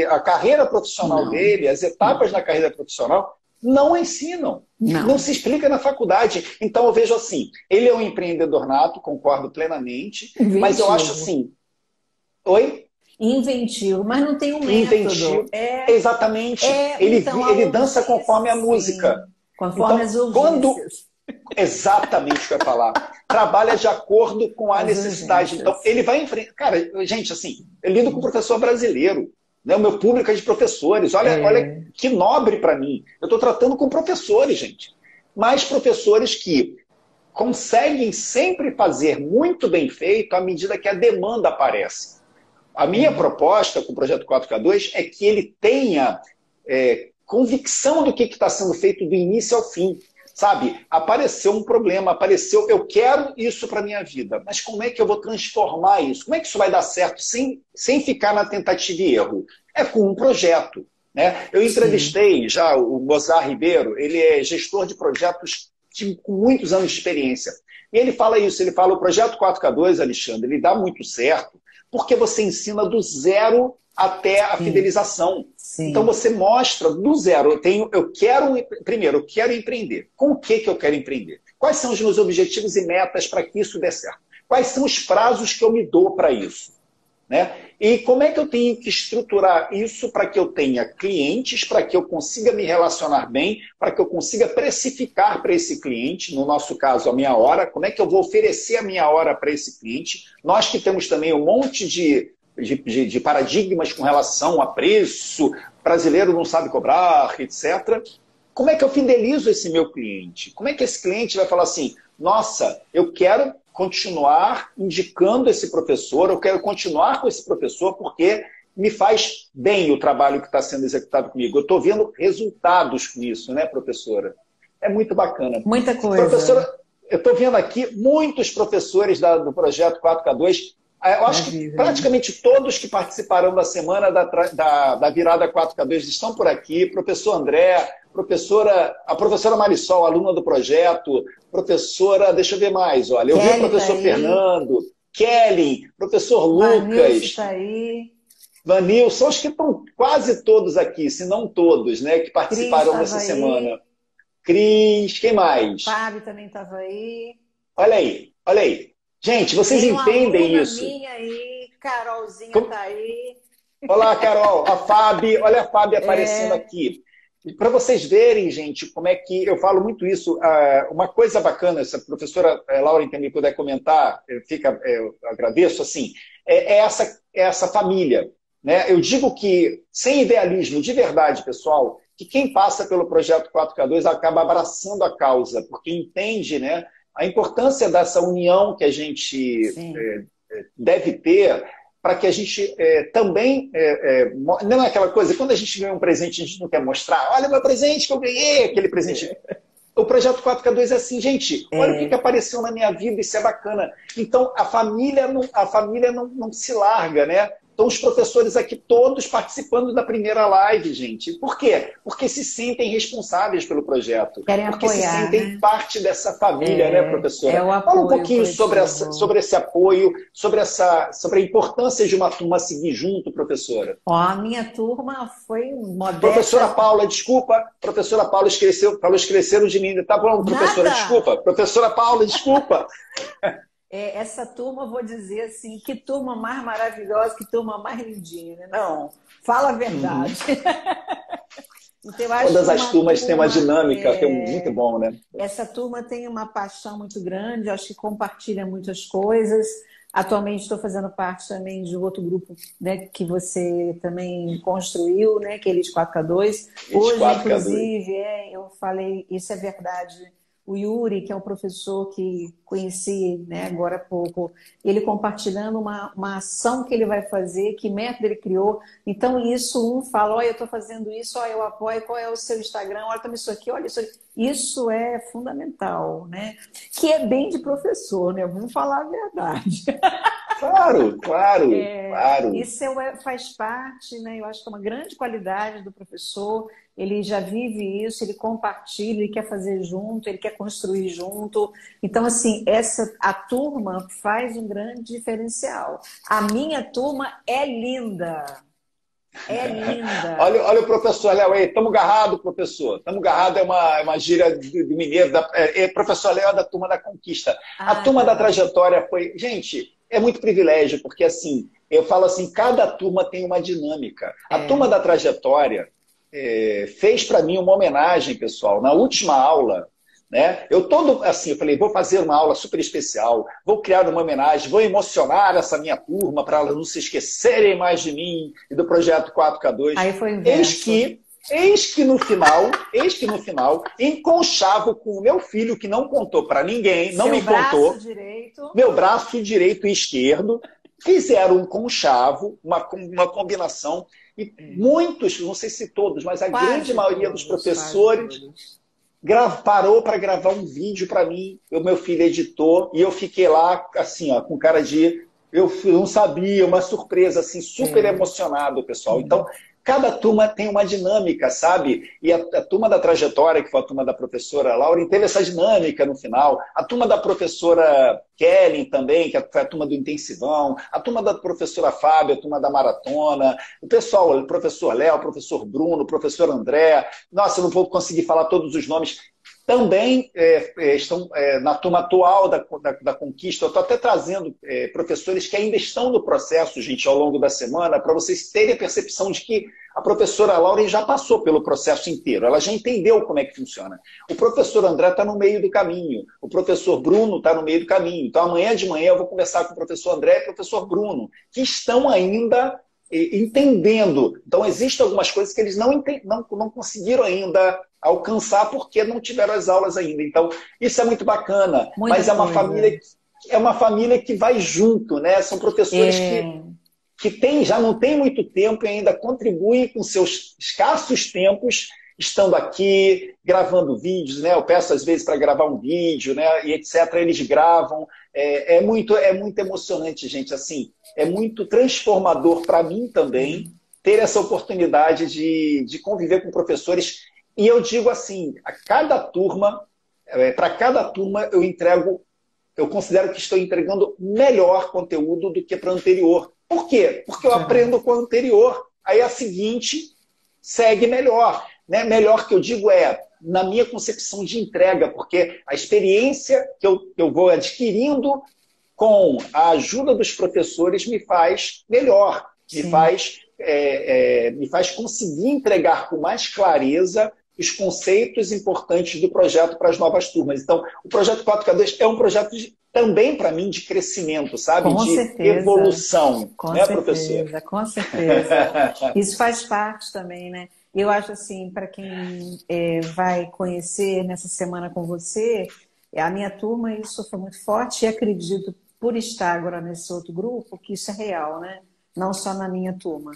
A carreira profissional dele, as etapas na carreira profissional, não ensinam. Não se explica na faculdade. Então eu vejo assim, ele é um empreendedor nato, concordo plenamente, mas eu acho assim... Oi? Inventivo, mas não tem um método. Inventivo. Exatamente. Ele dança conforme a música. Conforme as urgências. Exatamente o que eu ia falar. Trabalha de acordo com a necessidade. Então, ele vai enfrentar... Cara, gente, assim, eu lido com um professor brasileiro. Né? O meu público é de professores. Olha que nobre para mim. Eu estou tratando com professores, gente. Mas professores que conseguem sempre fazer muito bem feito à medida que a demanda aparece. A minha proposta com o Projeto 4K2 é que ele tenha convicção do que está sendo feito do início ao fim. Sabe? Apareceu um problema, eu quero isso para a minha vida, mas como é que eu vou transformar isso? Como é que isso vai dar certo sem ficar na tentativa e erro? É com um projeto. Né? Eu entrevistei já o Mozart Ribeiro, ele é gestor de projetos com muitos anos de experiência. E ele fala isso, ele fala, o Projeto 4K2, Alexandre, ele dá muito certo, porque você ensina do zero até a fidelização. Sim. Então você mostra do zero. Eu quero empreender. Com o que eu quero empreender? Quais são os meus objetivos e metas para que isso dê certo? Quais são os prazos que eu me dou para isso? Né? E como é que eu tenho que estruturar isso para que eu tenha clientes, para que eu consiga me relacionar bem, para que eu consiga precificar para esse cliente, no nosso caso, a minha hora, como é que eu vou oferecer a minha hora para esse cliente? Nós que temos também um monte de paradigmas com relação a preço, brasileiro não sabe cobrar, etc. Como é que eu fidelizo esse meu cliente? Como é que esse cliente vai falar assim, nossa, eu quero continuar indicando esse professor, eu quero continuar com esse professor porque me faz bem o trabalho que está sendo executado comigo. Eu estou vendo resultados com isso, né, professora? É muito bacana. Muita coisa. Professora, eu estou vendo aqui muitos professores do Projeto 4K2. Eu acho que praticamente todos que participaram da semana da virada 4K2 estão por aqui. Professor André, a professora Marisol, aluna do projeto, professora, deixa eu ver mais, olha, eu vi o professor Fernando, Kelly, professor Lucas, Vanil, são os que estão quase todos aqui, se não todos, né, que participaram dessa semana. Cris, quem mais? Fábio também estava aí. Olha aí. Gente, vocês entendem isso? Minha aí, Carolzinha está aí. Olá, Carol. A Fábio, olha a Fábio aparecendo aqui. Para vocês verem, gente, como é que eu falo muito isso. Uma coisa bacana, se a professora Lauren também puder comentar, eu agradeço, assim, é essa família. né? Eu digo que, sem idealismo, de verdade, pessoal, que quem passa pelo projeto 4K2 acaba abraçando a causa, porque entende, né, a importância dessa união que a gente deve ter para que a gente também... não é aquela coisa, quando a gente ganha um presente, a gente não quer mostrar, olha o meu presente que eu ganhei, aquele presente... O projeto 4K2 é assim, gente, olha o que apareceu na minha vida, isso é bacana. Então, a família não se larga, né? Então, os professores aqui todos participando da primeira live, gente. Por quê? Porque se sentem responsáveis pelo projeto. Querem porque apoiar, se sentem, né, parte dessa família, né, professora? É o apoio. Fala um pouquinho sobre esse apoio, sobre a importância de uma turma seguir junto, professora. Ó, a minha turma foi modesta. Professora Paula, desculpa. Professora Paula esqueceram de mim. Tá bom, professora, Nada. desculpa. Professora Paula, desculpa. Essa turma, vou dizer assim, que turma mais maravilhosa, que turma mais lindinha, né? Não, fala a verdade. Então, eu acho todas as turmas têm uma dinâmica, que é muito bom, né? Essa turma tem uma paixão muito grande, acho que compartilha muitas coisas. Atualmente estou fazendo parte também de outro grupo, né, que você também construiu, né, que é Elite 4K2. Hoje, 4K2. Inclusive, eu falei, isso é verdade. O Yuri, que é um professor que conheci, né, agora há pouco, ele compartilhando uma ação que ele vai fazer, que método ele criou. Então, isso, um fala, olha, eu estou fazendo isso, olha, eu apoio, qual é o seu Instagram, olha também isso aqui, olha isso aqui. Isso é fundamental, né? Que é bem de professor, né? Vamos falar a verdade. Claro. Isso faz parte, né? Eu acho que é uma grande qualidade do professor. Ele já vive isso, ele compartilha, ele quer fazer junto, ele quer construir junto. Então, assim, a turma faz um grande diferencial. A minha turma é linda. É linda. Olha o professor Léo aí, estamos agarrados, professor. Estamos agarrados é uma gíria do mineiro. Professor Léo é da turma da conquista. A turma da trajetória foi... Gente, é muito privilégio, porque assim, eu falo assim, cada turma tem uma dinâmica. A turma da trajetória fez para mim uma homenagem, pessoal. Na última aula, né, eu falei, vou fazer uma aula super especial, vou criar uma homenagem, vou emocionar essa minha turma para elas não se esquecerem mais de mim e do projeto 4K2. Aí foi inverso. Eis que no final, enconchavo com o meu filho, que não contou para ninguém, não me contou. Meu braço direito e esquerdo, fizeram um conchavo, uma combinação, e muitos, não sei se todos, mas a grande maioria dos professores parou para gravar um vídeo para mim, o meu filho editou, e eu fiquei lá, assim, ó, com cara de... Eu não sabia, uma surpresa, assim, super emocionado, pessoal. Então, cada turma tem uma dinâmica, sabe? E a turma da trajetória, que foi a turma da professora Laura, teve essa dinâmica no final. A turma da professora Kellen também, que foi a turma do intensivão. A turma da professora Fábio, a turma da maratona. O pessoal, o professor Léo, o professor Bruno, o professor André. Nossa, eu não vou conseguir falar todos os nomes. Também estão na turma atual da Conquista. Eu estou até trazendo professores que ainda estão no processo, gente, ao longo da semana, para vocês terem a percepção de que a professora Laura já passou pelo processo inteiro, ela já entendeu como é que funciona. O professor André está no meio do caminho, o professor Bruno está no meio do caminho. Então, amanhã de manhã eu vou conversar com o professor André e o professor Bruno, que estão ainda entendendo. Então, existem algumas coisas que eles não conseguiram ainda alcançar porque não tiveram as aulas ainda. Então, isso é muito bacana. Mas é uma família que vai junto, né? São professores que já não tem muito tempo e ainda contribuem com seus escassos tempos, estando aqui, gravando vídeos, né? Eu peço às vezes para gravar um vídeo, né? E etc. Eles gravam. É muito emocionante, gente. Assim, é muito transformador para mim também ter essa oportunidade de conviver com professores. E eu digo assim, para cada turma eu considero que estou entregando melhor conteúdo do que para a anterior. Por quê? Porque eu aprendo com a anterior. Aí a seguinte segue melhor. Né? Melhor que eu digo na minha concepção de entrega, porque a experiência que eu vou adquirindo com a ajuda dos professores me faz melhor, me faz conseguir entregar com mais clareza os conceitos importantes do projeto para as novas turmas. Então, o projeto 4K2 é um projeto também, para mim, de crescimento, sabe? Com De certeza. evolução, Com né, certeza, professor? com certeza. Isso faz parte também, né? Eu acho assim, para quem vai conhecer nessa semana com você, a minha turma, isso foi muito forte e acredito, por estar agora nesse outro grupo, que isso é real, né? Não só na minha turma.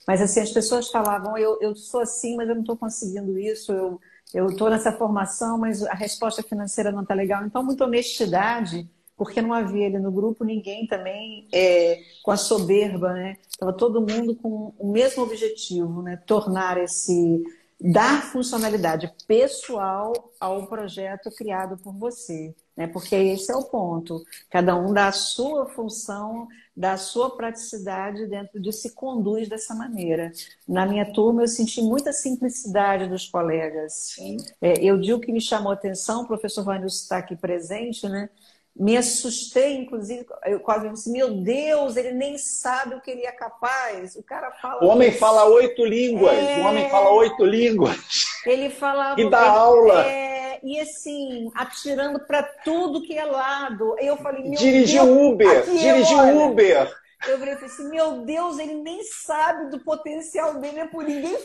Mas assim, as pessoas falavam, eu sou assim, mas eu não estou conseguindo isso, eu estou nessa formação, mas a resposta financeira não está legal. Então, muita honestidade, porque não havia ali no grupo ninguém também com a soberba, né? Estava todo mundo com o mesmo objetivo, né? Dar funcionalidade pessoal ao projeto criado por você, né? Porque esse é o ponto. Cada um dá a sua função, dá a sua praticidade dentro de se conduz dessa maneira. Na minha turma, eu senti muita simplicidade dos colegas. Eu digo que me chamou a atenção, o professor Vanilson está aqui presente, né? Me assustei, inclusive, eu quase disse, meu Deus, ele nem sabe o que ele é capaz. O cara fala... O homem fala 8 línguas, o homem fala 8 línguas. Ele falava... E dá aula. E assim, atirando para tudo que é lado. Eu falei, meu Dirigiu Deus... Uber, aqui, dirigiu Uber. Eu falei assim, meu Deus, ele nem sabe do potencial dele, é por ninguém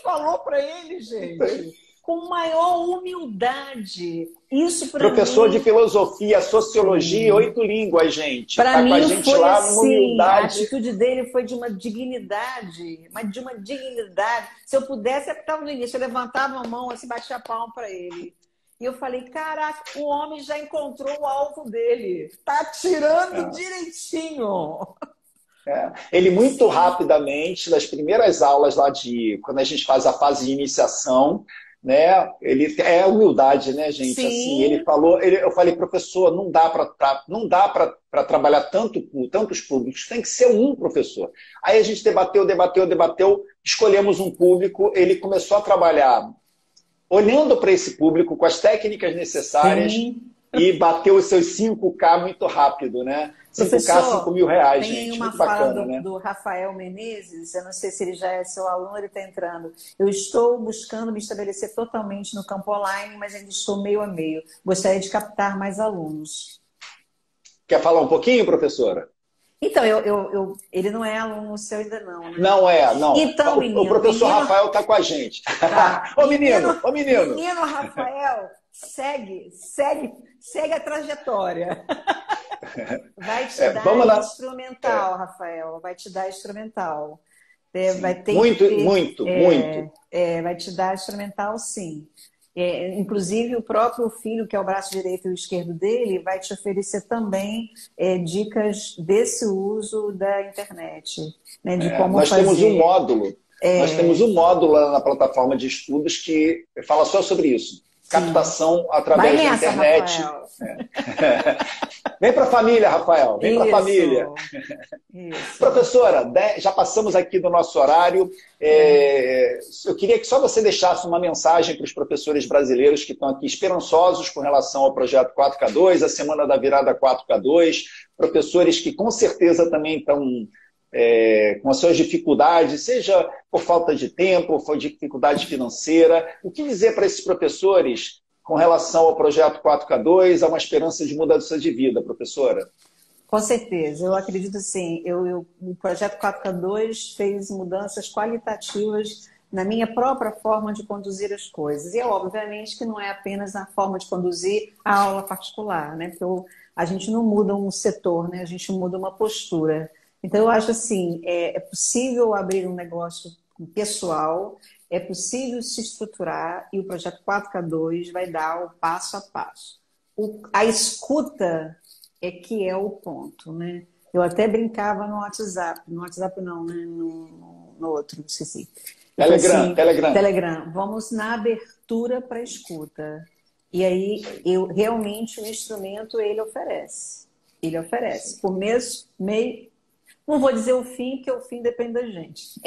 falou para ele, gente. Com maior humildade. Isso para mim... Professor de filosofia, sociologia, 8 línguas, gente. Para mim com a gente foi lá, assim, humildade. a atitude dele foi de uma dignidade, mas de uma dignidade. Se eu pudesse, eu estava no início, eu levantava a mão, assim, batia a palma para ele. E eu falei, caraca, o homem já encontrou o alvo dele. Tá atirando direitinho. Ele muito rapidamente, nas primeiras aulas lá quando a gente faz a fase de iniciação, né? Ele é humildade, né, gente? Sim. Assim, ele falou, eu falei, professor, não dá para trabalhar tantos públicos, tem que ser um professor. Aí a gente debateu, escolhemos um público, ele começou a trabalhar olhando para esse público com as técnicas necessárias. Sim. E bateu os seus 5K muito rápido, né? 5K, R$5.000, gente. Tem uma muito fala bacana, do Rafael Menezes, eu não sei se ele já é seu aluno, ele está entrando. Eu estou buscando me estabelecer totalmente no campo online, mas ainda estou meio a meio. Gostaria de captar mais alunos. Quer falar um pouquinho, professora? Então, ele não é aluno seu ainda não, né? Não. Então, menino, o professor Rafael está com a gente. Tá. Ô, menino! Menino Rafael, segue a trajetória. Vai te dar instrumental, Rafael. Vai te dar instrumental. Vai ter muito. Vai te dar instrumental, sim. Inclusive, o próprio filho, que é o braço direito e o esquerdo dele, vai te oferecer também dicas desse uso da internet. Né, de como nós fazer. Temos um módulo. Nós temos um módulo lá na plataforma de estudos que fala só sobre isso. Captação através da internet. Vem para a família, Rafael. Vem para a família. Isso. Professora, já passamos aqui do nosso horário. Eu queria que só você deixasse uma mensagem para os professores brasileiros que estão aqui esperançosos com relação ao projeto 4K2, a Semana da Virada 4K2, professores que com certeza também estão com as suas dificuldades, seja por falta de tempo, ou por dificuldade financeira. O que dizer para esses professores com relação ao projeto 4K2, a uma esperança de mudança de vida, professora? Com certeza, eu acredito assim, o projeto 4K2 fez mudanças qualitativas na minha própria forma de conduzir as coisas. E obviamente que não é apenas na forma de conduzir a aula particular, né? Porque a gente não muda um setor, né? A gente muda uma postura. Então, eu acho assim, é possível abrir um negócio pessoal, é possível se estruturar e o projeto 4K2 vai dar o passo a passo. A escuta é que é o ponto, né? Eu até brincava no WhatsApp não, né? No outro, esqueci. Telegram. Vamos na abertura para a escuta. E aí, realmente, o instrumento, ele oferece. Ele oferece. Por meio... Não vou dizer o fim, porque o fim depende da gente.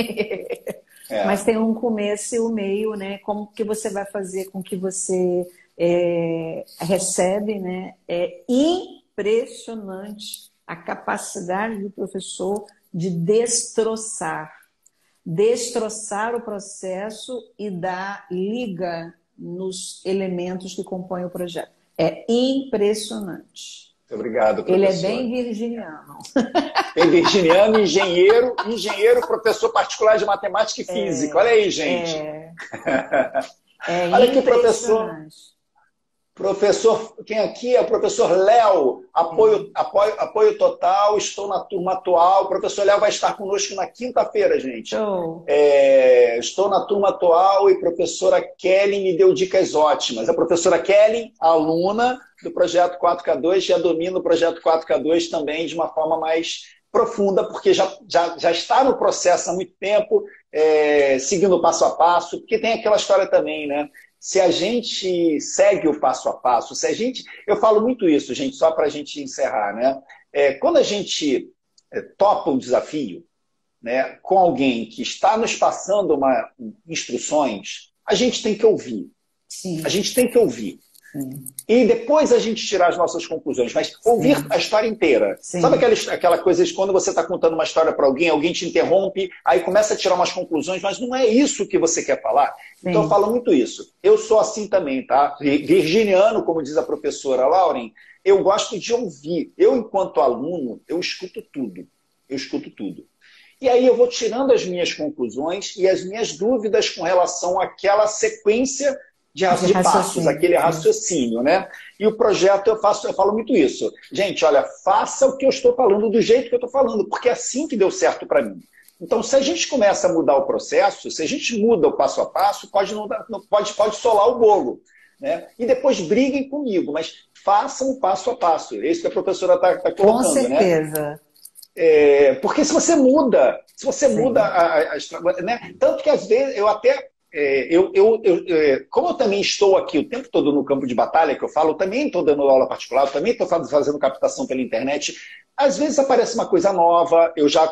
Mas tem um começo e um meio, né? Como que você vai fazer com que você recebe, né? É impressionante a capacidade do professor de destroçar. destroçar o processo e dar liga nos elementos que compõem o projeto. É impressionante. Muito obrigado, professor. Ele é bem virginiano. Tem virginiano, engenheiro, professor particular de matemática e física. Olha aí, gente. Olha aqui, professor. Professor, quem aqui é o professor Léo, apoio total, estou na turma atual. O professor Léo vai estar conosco na quinta-feira, gente. Estou na turma atual e a professora Kelly me deu dicas ótimas. A professora Kelly, aluna do Projeto 4K2, já domina o Projeto 4K2 também de uma forma mais profunda, porque já está no processo há muito tempo, seguindo o passo a passo, porque tem aquela história também, né? Se a gente segue o passo a passo, eu falo muito isso, gente, só para a gente encerrar, né? Quando a gente topa um desafio, né, com alguém que está nos passando instruções, a gente tem que ouvir. Sim. A gente tem que ouvir. Sim. E depois a gente tirar as nossas conclusões, mas ouvir a história inteira. Sim. Sabe aquela coisa de quando você está contando uma história para alguém te interrompe, aí começa a tirar umas conclusões, mas não é isso que você quer falar? Sim. Então eu falo muito isso. Eu sou assim também, tá? Virginiano, como diz a professora Lauren, eu gosto de ouvir. Eu, enquanto aluno, eu escuto tudo. Eu escuto tudo. E aí eu vou tirando as minhas conclusões e as minhas dúvidas com relação àquela sequência de passos, aquele raciocínio, né? E o projeto eu falo muito isso. Gente, olha, faça o que eu estou falando do jeito que eu estou falando, porque é assim que deu certo para mim. Então, se a gente começa a mudar o processo, se a gente muda o passo a passo, pode solar o bolo, né? E depois briguem comigo, mas façam o passo a passo. É isso que a professora está colocando, com certeza. Né? Porque se você muda, né? Tanto que às vezes eu até como eu também estou aqui o tempo todo no campo de batalha, que eu falo, eu também estou dando aula particular, eu também estou fazendo captação pela internet, às vezes aparece uma coisa nova, eu já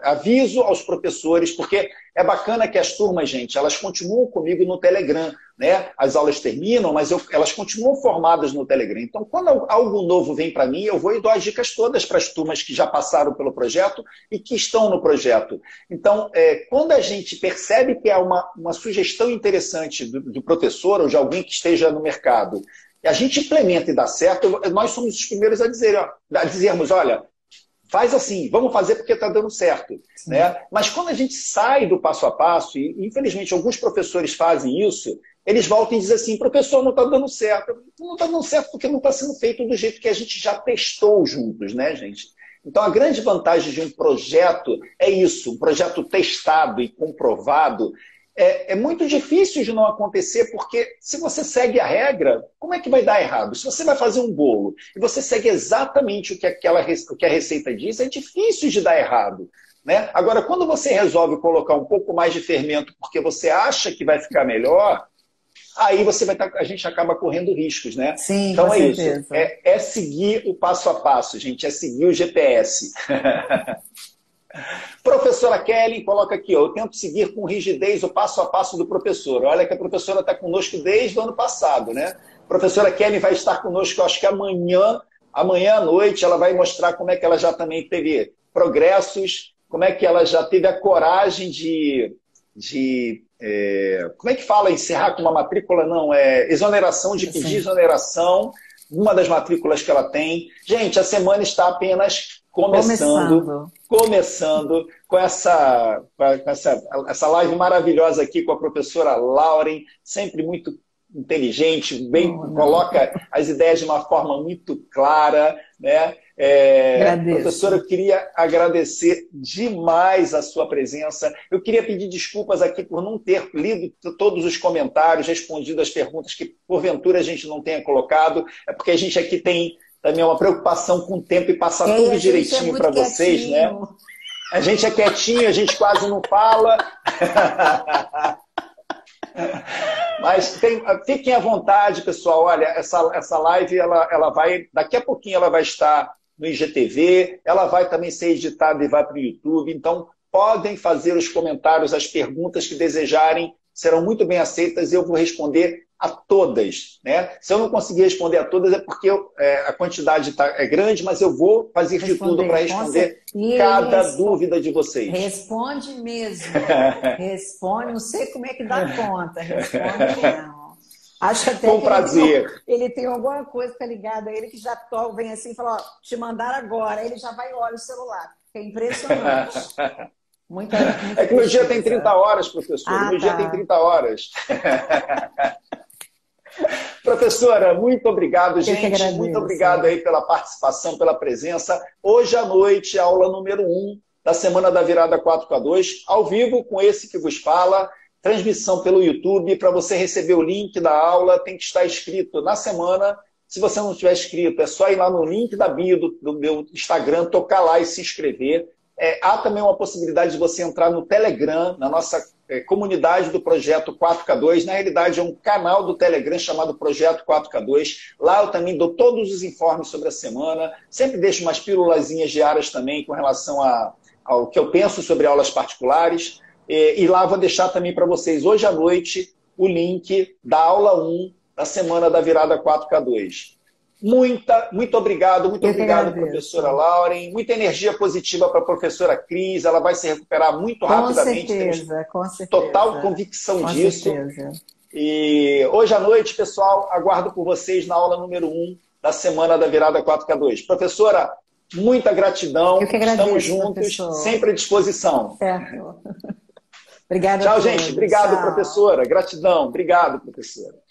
aviso aos professores, porque é bacana que as turmas, gente, elas continuam comigo no Telegram, né? As aulas terminam, mas elas continuam formadas no Telegram. Então, quando algo novo vem para mim, eu vou e dou as dicas todas para as turmas que já passaram pelo projeto e que estão no projeto. Então, quando a gente percebe que é uma sugestão interessante do professor ou de alguém que esteja no mercado, e a gente implementa e dá certo, nós somos os primeiros a dizermos, olha, faz assim, vamos fazer porque está dando certo. Né? Mas quando a gente sai do passo a passo, e infelizmente alguns professores fazem isso, eles voltam e dizem assim, professor, não está dando certo. Não está dando certo porque não está sendo feito do jeito que a gente já testou juntos, né, gente? Então a grande vantagem de um projeto é isso, um projeto testado e comprovado. É muito difícil de não acontecer, porque se você segue a regra, como é que vai dar errado? Se você vai fazer um bolo e você segue exatamente o que a receita diz, é difícil de dar errado. Né? Agora, quando você resolve colocar um pouco mais de fermento porque você acha que vai ficar melhor, aí a gente acaba correndo riscos. Né? Sim, então com é certeza. Isso. É seguir o passo a passo, gente. É seguir o GPS. Professora Kelly, coloca aqui, eu tento seguir com rigidez o passo a passo do professor. Olha que a professora está conosco desde o ano passado, né? A professora Kelly vai estar conosco, acho que amanhã à noite, ela vai mostrar como é que ela já também teve progressos, como é que ela já teve a coragem como é que fala encerrar com uma matrícula? Não, exoneração, de pedir exoneração, uma das matrículas que ela tem. Gente, a semana está apenas começando com essa live maravilhosa aqui com a professora Lauren, sempre muito inteligente, coloca as ideias de uma forma muito clara, né? Professora, eu queria agradecer demais a sua presença. Eu queria pedir desculpas aqui por não ter lido todos os comentários, respondido as perguntas que porventura a gente não tenha colocado. É porque a gente aqui tem também uma preocupação com o tempo e passar tudo direitinho para vocês, né? A gente é quietinho, a gente quase não fala. Mas fiquem à vontade, pessoal. Olha, essa live, ela vai, daqui a pouquinho ela vai estar no IGTV, ela vai também ser editada e vai para o YouTube. Então, podem fazer os comentários, as perguntas que desejarem, serão muito bem aceitas e eu vou responder a todas, né? Se eu não conseguir responder a todas é porque a quantidade é grande, mas eu vou fazer de tudo para responder cada dúvida de vocês. Responde mesmo. Responde, não sei como é que dá conta. Responde mesmo. Acho até com prazer. Ele tem alguma coisa, tá ligado? Ele que já toca, vem assim e fala, ó, te mandar agora. Aí ele já vai e olha o celular. É impressionante. Muita é que meu dia tem 30 horas, professor. Meu dia tem 30 horas. Professora, muito obrigado, gente. Muito obrigado aí pela participação, pela presença. Hoje à noite, aula número 1 da Semana da Virada 4K2, ao vivo com esse que vos fala, transmissão pelo YouTube. Para você receber o link da aula, tem que estar inscrito na semana. Se você não estiver inscrito, é só ir lá no link da bio do meu Instagram, tocar lá e se inscrever. Há também uma possibilidade de você entrar no Telegram, na nossa comunidade do Projeto 4K2. Na realidade, é um canal do Telegram chamado Projeto 4K2. Lá eu também dou todos os informes sobre a semana. Sempre deixo umas pílulazinhas diárias também com relação ao que eu penso sobre aulas particulares. E lá vou deixar também para vocês, hoje à noite, o link da aula 1 da Semana da Virada 4K2. Muito obrigado, professora Lauren. Muita energia positiva para a professora Cris. Ela vai se recuperar muito rapidamente. Com certeza. Total convicção disso. Certeza. E hoje à noite, pessoal, aguardo por vocês na aula número 1 da Semana da Virada 4K2. Professora, muita gratidão. Eu que agradeço, estamos juntos, professor. sempre à disposição. Certo. Obrigada. Tchau, gente. Obrigado, professora. Gratidão. Obrigado, professora.